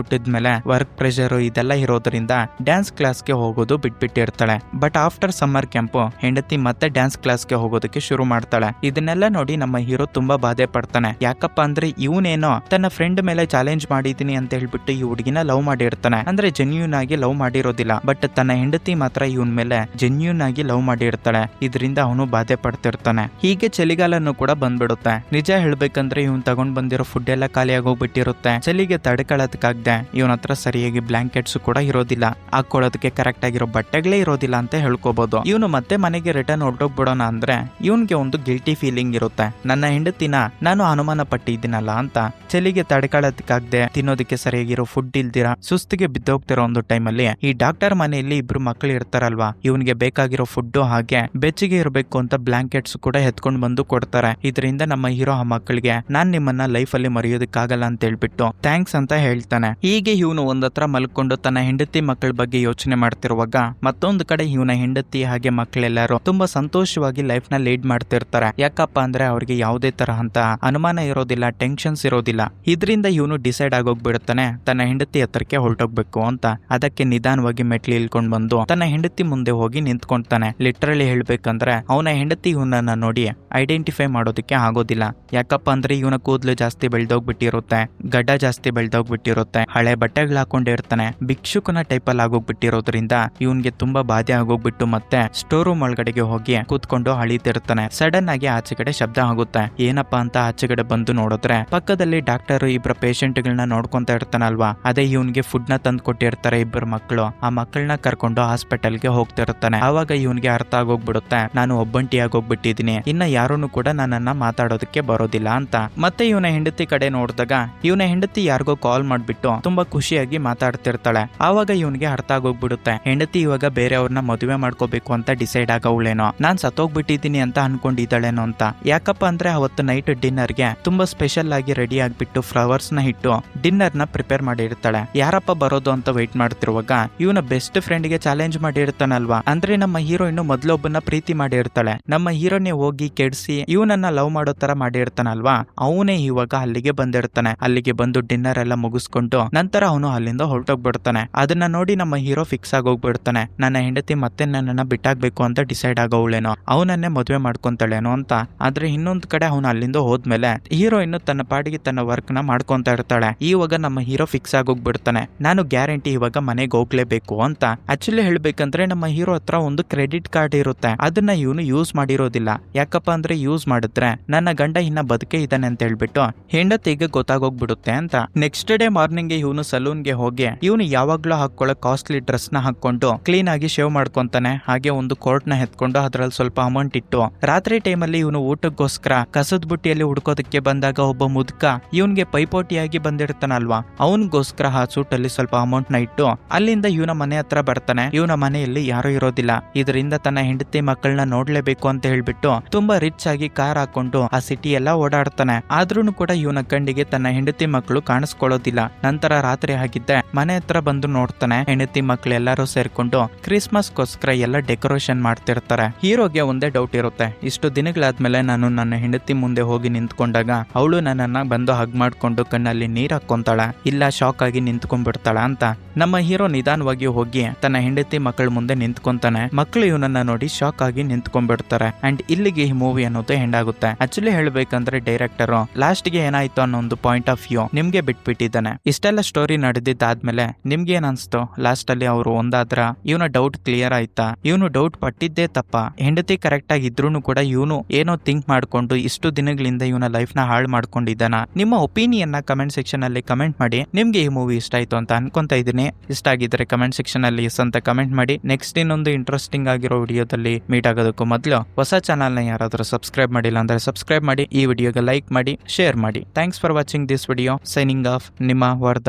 ಹುಟ್ಟಿದ್ಮೇಲೆ ವರ್ಕ್ ಪ್ರೆಷರ್ ಇದೆಲ್ಲ ಇರೋದ್ರಿಂದ ಡ್ಯಾನ್ಸ್ ಕ್ಲಾಸ್ಗೆ ಹೋಗೋದು ಬಿಟ್ಬಿಟ್ಟಿರ್ತಾಳೆ. ಬಟ್ ಆಫ್ಟರ್ ಸಮ್ಮರ್ ಕ್ಯಾಂಪ್ ಹೆಂಡತಿ ಮತ್ತೆ ಡ್ಯಾನ್ಸ್ ಕ್ಲಾಸ್ಗೆ ಹೋಗೋದಕ್ಕೆ ಶುರು ಮಾಡ್ತಾಳೆ. ಇದನ್ನೆಲ್ಲ ನೋಡಿ ನಮ್ಮ ಹೀರೋ ತುಂಬಾ ಬಾಧೆ ಪಡ್ತಾನೆ. ಯಾಕಪ್ಪ ಅಂದ್ರೆ ಇವನೇನೋ ತನ್ನ ಫ್ರೆಂಡ್ ಮೇಲೆ ಚಾಲೆಂಜ್ ಮಾಡಿದೀನಿ ಅಂತ ಹೇಳ್ಬಿಟ್ಟು ಈ ಹುಡುಗಿನ ಲವ್ ಮಾಡಿರ್ತಾನೆ. ಅಂದ್ರೆ ಜೆನ್ಯೂನ್ ಆಗಿ ಲವ್ ಮಾಡಿರೋದಿಲ್ಲ, ಬಟ್ ತನ್ನ ಹೆಂಡತಿ ಮಾತ್ರ ಇವನ್ ಮೇಲೆ ಜೆನ್ಯೂನ್ ಆಗಿ ಲವ್ ಮಾಡಿರ್ತಾಳೆ. ಇದರಿಂದ ಅವನು ಬಾಧೆ ಪಡ್ತಿರ್ತಾನೆ. ಹೀಗೆ ಚಳಿಗಾಲನು ಕೂಡ ಬಂದ್ಬಿಡುತ್ತೆ. ನಿಜ ಹೇಳ್ಬೇಕಂದ್ರೆ ಇವನ್ ತಗೊಂಡ್ ಬಂದಿರೋ ಫುಡ್ ಎಲ್ಲ ಖಾಲಿ ಆಗೋಗ್ಬಿಟ್ಟಿರುತ್ತೆ. ಚಳಿಗೆ ತಡ್ಕೊಳ್ಳೋದಕ್ಕಾಗದೆ ಇವನ ಹತ್ರ ಸರಿಯಾಗಿ ಬ್ಲಾಂಕೆಟ್ಸ್ ಕೂಡ ಇರೋದಿಲ್ಲ, ಹಾಕೊಳ್ಳೋದಕ್ಕೆ ಕರೆಕ್ಟ್ ಆಗಿರೋ ಬಟ್ಟೆಗಳೇ ಇರೋದಿಲ್ಲ ಅಂತ ಹೇಳ್ಕೋಬಹುದು. ಇವನು ಮತ್ತೆ ಮನೆಗೆ ರಿಟರ್ನ್ ಹೊರಟೋಗ್ಬಿಡೋಣ ಅಂದ್ರೆ ಇವನ್ಗೆ ಒಂದು ಗಿಲ್ಟಿ ಫೀಲಿಂಗ್ ಇರುತ್ತೆ. ನನ್ನ ಹೆಂಡತಿನ ನಾನು ಅನುಮಾನ ಪಟ್ಟಿದ್ದೀನಲ್ಲ ಅಂತ. ಚಳಿಗೆ ತಡ್ಕೊಳ್ಳೋದಕ್ಕಾಗದೆ ತಿನ್ನೋದಕ್ಕೆ ಸರಿಯಾಗಿರೋ ಫುಡ್ ಇಲ್ದಿರಾ ಸುಸ್ತಿಗೆ ಬಿದ್ದೋಗ್ತಿರೋ ಒಂದು ಟೈಮಲ್ಲಿ ಈ ಡಾಕ್ಟರ್ ಮನೆಯಲ್ಲಿ ಇಬ್ರು ಮಕ್ಳು ಇರ್ತಾರಲ್ವಾ, ಇವನ್ಗೆ ಬೇಕಾಗಿರೋ ಫುಡ್ ಹಾಗೆ ಬೆಚ್ಚಗೆ ಇರಬೇಕು ಅಂತ ಬ್ಲಾಂಕೆಟ್ಸ್ ಕೂಡ ಎತ್ಕೊಂಡ್ ಬಂದು ಕೊಡ್ತಾರೆ. ಇದರಿಂದ ನಮ್ಮ ಹೀರೋ ಆ ಮಕ್ಕಳಿಗೆ ನಾನ್ ನಿಮ್ಮನ್ನ ಲೈಫ್ ಅಲ್ಲಿ ಮರೆಯೋದಕ್ಕಾಗಲ್ಲ ಅಂತ ಹೇಳ್ಬಿಟ್ಟು ಥ್ಯಾಂಕ್ಸ್ ಅಂತ ಹೇಳ್ತಾನೆ. ಹೀಗೆ ಇವನು ಒಂದತ್ರ ಮಲ್ಕೊಂಡು ತನ್ನ ಹೆಂಡತಿ ಮಕ್ಕಳ ಬಗ್ಗೆ ಯೋಚನೆ ಮಾಡ್ತಿರುವಾಗ ಮತ್ತೊಂದು ಕಡೆ ಇವನ ಹೆಂಡತಿ ಹಾಗೆ ಮಕ್ಕಳೆಲ್ಲರೂ ತುಂಬಾ ಸಂತೋಷವಾಗಿ ಲೈಫ್ ನ ಲೀಡ್ ಮಾಡ್ತಿರ್ತಾರೆ. ಯಾಕಪ್ಪ ಅಂದ್ರೆ ಅವ್ರಿಗೆ ಯಾವುದೇ ತರಹ ಅಂತ ಅನುಮಾನ ಇರೋದಿಲ್ಲ, ಟೆನ್ಷನ್ಸ್ ಇರೋದಿಲ್ಲ. ಇದರಿಂದ ಇವನು ಡಿಸೈಡ್ ಆಗೋಗ್ಬಿಡುತ್ತಾನೆ ತನ್ನ ಹೆಂಡತಿ ಹತ್ರಕ್ಕೆ ಹೊರಟೋಗ್ಬೇಕು ಅಂತ. ಅದಕ್ಕೆ ನಿಧಾನವಾಗಿ ಮೆಟ್ಲು ಇಳ್ಕೊಂಡ್ ಬಂದು ತನ್ನ ಹೆಂಡತಿ ಮುಂದೆ ಹೋಗಿ ನಿಂತ್ಕೊಂತಾನೆ. ಲಿಟ್ರಲಿ ಹೇಳ್ಬೇಕಂದ್ರೆ ಅವನ ಹೆಂಡತಿ ಇವನನ್ನ ನೋಡಿ ಐಡೆಂಟಿಫೈ ಮಾಡೋದಕ್ಕೆ ಆಗೋದಿಲ್ಲ. ಯಾಕಪ್ಪ ಅಂದ್ರೆ ಇವನ ಕೂದಲು ಜಾಸ್ತಿ ಬೆಳ್ದೋಗ್ಬಿಟ್ಟಿರುತ್ತೆ, ಗಡ್ಡ ಜಾಸ್ತಿ ಬೆಳ್ದೋಗ್ಬಿಟ್ಟಿರುತ್ತೆ, ಹಳೆ ಬಟ್ಟೆಗಳು ಹಾಕೊಂಡಿರ್ತಾನೆ, ಭಿಕ್ಷುಕನ ಟೈಪ್ ಅಲ್ಲಿ ಆಗೋಗ್ಬಿಟ್ಟಿರೋದ್ರಿಂದ ಇವನ್ಗೆ ತುಂಬಾ ಬಾಧೆ ಆಗೋಗ್ಬಿಟ್ಟು ಮತ್ತೆ ಸ್ಟೋರ್ ರೂಮ್ ಒಳಗಡೆಗೆ ಹೋಗಿ ಕೂತ್ಕೊಂಡು ಅಳಿತಿರ್ತಾನೆ. ಸಡನ್ ಆಗಿ ಆಚೆ ಕಡೆ ಶಬ್ದ ಆಗುತ್ತೆ. ಏನಪ್ಪಾ ಅಂತ ಆಚೆ ಕಡೆ ಬಂದು ನೋಡಿದ್ರೆ ಪಕ್ಕದಲ್ಲಿ ಡಾಕ್ಟರ್ ಇಬ್ಬರ ಪೇಷಂಟ್ ಗಳನ್ನ ನೋಡ್ಕೊಂತ ಇರ್ತಾನಲ್ವಾ, ಅದೇ ಇವನ್ಗೆ ಫುಡ್ ನ ತಂದು ಕೊಟ್ಟಿರ್ತಾರೆ ಇಬ್ಬರು ಮಕ್ಕಳು. ಆ ಮಕ್ಕಳನ್ನ ಕರ್ಕೊಂಡು ಹಾಸ್ಪಿಟಲ್ಗೆ ಹೋಗ್ತಿರ್ತಾನೆ. ಆವಾಗ ಇವನ್ಗೆ ಅರ್ಥ ಆಗೋಗ್ಬಿಡುತ್ತೆ, ನಾನು ಒಬ್ಬಂಟಿಯಾಗಿ ಹೋಗ್ಬಿಟ್ಟಿದೀನಿ, ಇನ್ನ ಯಾರನ್ನು ಕೂಡ ನನ್ನನ್ನ ಮಾತಾಡೋದಕ್ಕೆ ಬರೋದಿಲ್ಲ ಅಂತ. ಮತ್ತೆ ಇವನ ಹೆಂಡತಿ ಕಡೆ ನೋಡಿದಾಗ ಇವನ ಹೆಂಡತಿ ಯಾರಿಗೋ ಕಾಲ್ ಮಾಡ್ಬಿಟ್ಟು ತುಂಬಾ ಖುಷಿಯಾಗಿ ಮಾತಾಡ್ತಿರ್ತಾಳೆ. ಆವಾಗ ಇವನ್ಗೆ ಅರ್ಥ ಆಗೋಗ್ಬಿಡುತ್ತೆ, ಹೆಂಡತಿ ಇವಾಗ ಬೇರೆಯವ್ರನ್ನ ಮದುವೆ ಮಾಡ್ಕೋಬೇಕು ಅಂತ ಡಿಸೈಡ್ ಆಗವಳೇನೋ, ನಾನ್ ಸತ್ತೋಗ್ಬಿಟ್ಟಿದೀನಿ ಅಂತ ಅನ್ಕೊಂಡಿದ್ದಾಳೇನೋ ಅಂತ. ಯಾಕಪ್ಪ ಅಂದ್ರೆ ಅವತ್ತು ನೈಟ್ ಡಿನ್ನರ್ಗೆ ತುಂಬಾ ಸ್ಪೆಷಲ್ ಆಗಿ ರೆಡಿ ಆಗ್ಬಿಟ್ಟು ಫ್ಲವರ್ಸ್ ನ ಇಟ್ಟು ಡಿನ್ನರ್ ನ ಪ್ರಿಪೇರ್ ಮಾಡಿರ್ತಾಳೆ. ಯಾರಪ್ಪ ಬರೋದು ಅಂತ ವೆಯ್ಟ್ ಮಾಡ್ತಿರುವಾಗ ಇವನ ಬೆಸ್ಟ್ ಫ್ರೆಂಡ್ ಗೆ ಚಾಲೆಂಜ್ ಮಾಡಿರ್ತಾನಲ್ವಾ, ಅಂದ್ರೆ ನಮ್ಮ ಹೀರೋಯಿನ್ ಮೊದ್ಲೊಬ್ಬನ ಪ್ರೀತಿ ಮಾಡಿರ್ತಾಳೆ. ನಮ್ಮ ಹೀರೋನೇ ಹೋಗಿ ಕೆಡ್ಸಿ ಇವನನ್ನ ಲವ್ ಮಾಡೋ ತರ ಮಾಡಿರ್ತಾನಲ್ವಾ, ಅವನೇ ಇವಾಗ ಅಲ್ಲಿಗೆ ಬಂದಿರ್ತಾನೆ. ಅಲ್ಲಿಗೆ ಬಂದು ಡಿನ್ನರ್ ಎಲ್ಲ ಮುಗಿಸ್ಕೊಂಡು ನಂತರ ಅವನು ಅಲ್ಲಿಂದ ಹೊರಟೋಗ್ಬಿಡ್ತಾನೆ. ಅದನ್ನ ನೋಡಿ ನಮ್ಮ ಹೀರೋ ಫಿಕ್ಸ್ ಆಗೋಗ್ಬಿಡ್ತಾನೆ, ನನ್ನ ಹೆಂಡತಿ ಮತ್ತೆ ನನ್ನನ್ನ ಬಿಟ್ಟಾಗ್ಬೇಕು ಅಂತ ಡಿಸೈಡ್ ಆಗವಳೇನೋ, ಅವನನ್ನೇ ಮದುವೆ ಮಾಡ್ಕೊಂತಾಳೇನೋ ಅಂತ. ಆದ್ರೆ ಇನ್ನೊಂದ್ ಕಡೆ ಅವನು ಅಲ್ಲಿಂದ ಹೋದ್ಮೇಲೆ ಹೀರೋಯಿನ್ ತನ್ನ ಪಾಡಿಗೆ ತನ್ನ ವರ್ಕ್ ನ ಮಾಡ್ಕೊಂತ ಇರ್ತಾಳೆ. ಇವಾಗ ನಮ್ಮ ಹೀರೋ ಫಿಕ್ಸ್ ಆಗೋಗ್ಬಿಡ್ತಾನೆ, ನಾನು ಗ್ಯಾರಂಟಿ ಇವಾಗ ಮನೆಗೆ ಹೋಗ್ಲೇಬೇಕು ಅಂತ. ಆಕ್ಚುಲಿ ಹೇಳ್ಬೇಕಂದ್ರೆ ನಮ್ಮ ಹೀರೋ ಹತ್ರ ಒಂದು ಕ್ರೆಡಿಟ್ ಕಾರ್ಡ್ ಇರುತ್ತೆ, ಅದನ್ನ ಇವನು ಯೂಸ್ ಮಾಡಿರೋದಿಲ್ಲ. ಯಾಕಪ್ಪ ಅಂದ್ರೆ ಯೂಸ್ ಮಾಡಿದ್ರೆ ನನ್ನ ಗಂಡ ಇನ್ನ ಬದುಕೆ ಇದ್ದಾನೆ ಅಂತ ಹೇಳ್ಬಿಟ್ಟು ಹೆಂಡತಿಗೆ ಗೊತ್ತಾಗೋಗ್ಬಿಡುತ್ತೆ ಅಂತ. ನೆಕ್ಸ್ಟ್ ಡೇ ಮಾರ್ನಿಂಗ್ ಇವನು ಸಲೂನ್ಗೆ ಹೋಗಿ ಇವನು ಯಾವಾಗ್ಲೂ ಹಾಕೊಳ್ಳೋ ಕಾಸ್ಟ್ಲಿ ಡ್ರೆಸ್ ನ ಹಾಕೊಂಡು ಕ್ಲೀನ್ ಆಗಿ ಶೇವ್ ಮಾಡ್ಕೊಂತಾನೆ. ಹಾಗೆ ಒಂದು ಕೋರ್ಟ್ ನ ಎತ್ಕೊಂಡು ಅದ್ರಲ್ಲಿ ಸ್ವಲ್ಪ ಅಮೌಂಟ್ ಇಟ್ಟು ರಾತ್ರಿ ಟೈಮಲ್ಲಿ ಇವನು ಊಟಕ್ಕೋಸ್ಕರ ಕಸದ ಬುಟ್ಟಿಯಲ್ಲಿ ಹುಡ್ಕೋದಕ್ಕೆ ಬಂದಾಗ ಒಬ್ಬ ಮುದುಕ ಇವನ್ಗೆ ಪೈಪೋಟಿಯಾಗಿ ಬಂದಿರ್ತಾನಲ್ವಾ, ಅವನ್ಗೋಸ್ಕರ ಆ ಸೂಟ್ ಅಲ್ಲಿ ಸ್ವಲ್ಪ ಅಮೌಂಟ್ ನ ಇಟ್ಟು ಅಲ್ಲಿಂದ ಇವನ ಮನೆ ಹತ್ರ ಬರ್ತಾನೆ. ಇವನ ಮನೆಯಲ್ಲಿ ಯಾರು ಇರೋದಿಲ್ಲ. ಇದರಿಂದ ತನ್ನ ಹೆಂಡತಿ ಮಕ್ಕಳನ್ನ ನೋಡ್ಲೇಬೇಕು ಅಂತ ಹೇಳ್ಬಿಟ್ಟು ತುಂಬಾ ರಿಚ್ ಆಗಿ ಕಾರ್ ಹಾಕೊಂಡು ಆ ಸಿಟಿ ಎಲ್ಲ ಓಡಾಡ್ತಾನೆ. ಆದ್ರೂ ಕೂಡ ಇವನ ಕಣ್ಣಿಗೆ ತನ್ನ ಹೆಂಡತಿ ಮಕ್ಕಳು ಕಾಣಿಸ್ಕೊಳ್ಳೋದಿಲ್ಲ. ನಂತರ ರಾತ್ರಿ ಆಗಿದ್ದೆ ಮನೆ ಹತ್ರ ಬಂದು ನೋಡ್ತಾನೆ, ಹೆಂಡತಿ ಮಕ್ಕಳು ಎಲ್ಲರೂ ಸೇರ್ಕೊಂಡು ಕ್ರಿಸ್ಮಸ್ಗೋಸ್ಕರ ಎಲ್ಲ ಡೆಕೋರೇಷನ್ ಮಾಡ್ತಿರ್ತಾರೆ. ಹೀರೋಗೆ ಒಂದೇ ಡೌಟ್ ಇರುತ್ತೆ, ಇಷ್ಟು ದಿನಗಳಾದ್ಮೇಲೆ ನಾನು ನನ್ನ ಹೆಂಡತಿ ಮುಂದೆ ಹೋಗಿ ನಿಂತ್ಕೊಂಡಾಗ ಅವಳು ನನ್ನನ್ನ ಬಂದು ಹಗ್ ಮಾಡ್ಕೊಂಡು ಕಣ್ಣಲ್ಲಿ ನೀರ್ ಹಾಕೊಂತಾಳ, ಇಲ್ಲ ಶಾಕ್ ಆಗಿ ನಿಂತ್ಕೊಂಡ್ಬಿಡ್ತಾಳ ಅಂತ. ನಮ್ಮ ಹೀರೋ ನಿಧಾನವಾಗಿ ಹೋಗಿ ತನ್ನ ಹೆಂಡತಿ ಮಕ್ಕಳ ಮುಂದೆ ನಿಂತ್ಕೊಂತಾನೆ. ಮಕ್ಕಳು ಇವನನ್ನ ನೋಡಿ ಶಾಕ್ ಆಗಿ ನಿಂತ್ಕೊಂಡ್ಬಿಡ್ತಾರೆ. ಅಂಡ್ ಇಲ್ಲಿಗೆ ಈ ಮೂವಿ ಅನ್ನೋದು ಎಂಡ್ ಆಗುತ್ತೆ. ಆಕ್ಚುಲಿ ಹೇಳ್ಬೇಕಂದ್ರೆ ಡೈರೆಕ್ಟರ್ ಲಾಸ್ಟ್ ಗೆ ಏನಾಯ್ತು ಅನ್ನೋ ಒಂದು ಪಾಯಿಂಟ್ ಆಫ್ ವ್ಯೂ ನಿಮ್ಗೆ ಬಿಟ್ಬಿಟ್ಟಿದ್ದಾನೆ. ಇಷ್ಟೆಲ್ಲ ಸ್ಟೋರಿ ನಡೆದಿದ್ದಾದ್ಮೇಲೆ ನಿಮ್ಗೆ ಏನ್ ಅನ್ಸ್ತು? ಲಾಸ್ಟ್ ಅಲ್ಲಿ ಅವರು ಒಂದಾದ್ರ ಇವನ ಡೌಟ್ ಕ್ಲಿಯರ್ ಆಯ್ತಾ? ಇವನು ಡೌಟ್ ಪಟ್ಟಿದ್ದೇ ತಪ್ಪ? ಹೆಂಡತಿ ಕರೆಕ್ಟ್ ಆಗಿ ಇದ್ರೂನು ಕೂಡ ಇವನು ಏನೋ ಥಿಂಕ್ ಮಾಡ್ಕೊಂಡು ಇಷ್ಟು ದಿನಗಳಿಂದ ಇವನ ಲೈಫ್ ನ ಹಾಳು ಮಾಡ್ಕೊಂಡಿದ್ದಾನ? ನಿಮ್ಮ ಒಪಿನಿಯನ್ ನ ಕಮೆಂಟ್ ಸೆಕ್ಷನ್ ಅಲ್ಲಿ ಕಮೆಂಟ್ ಮಾಡಿ. ನಿಮ್ಗೆ ಈ ಮೂವಿ ಇಷ್ಟ ಆಯ್ತು ಅಂತ ಅನ್ಕೊಂತ ಇದ್ದೀನಿ. ಇಷ್ಟ ಆಗಿದ್ರೆ ಕಮೆಂಟ್ ಸೆಕ್ಷನ್ ಅಲ್ಲಿ ಎಸ್ ಅಂತ ಕಮೆಂಟ್ ಮಾಡಿ. ನೆಕ್ಸ್ಟ್ ಇನ್ನೊಂದು ಇಂಟ್ರೆಸ್ಟಿಂಗ್ ಆಗಿರೋ ವಿಡಿಯೋದಲ್ಲಿ ಮೀಟ್ ಆಗೋದಕ್ಕೂ ಮೊದಲು ಹೊಸ ಚಾನಲ್ ನ ಯಾರಾದ್ರೂ ಸಬ್ಸ್ಕ್ರೈಬ್ ಮಾಡಿಲ್ಲ ಅಂದ್ರೆ ಸಬ್ಸ್ಕ್ರೈಬ್ ಸಬ್ಸ್ಕ್ರೈಬ್ ಮಾಡಿ, ಈ ವಿಡಿಯೋಗೆ ಲೈಕ್ ಮಾಡಿ, ಶೇರ್ ಮಾಡಿ. Thanks for watching this video. Signing off, ನಿಮ್ಮ ವರ್ಧ.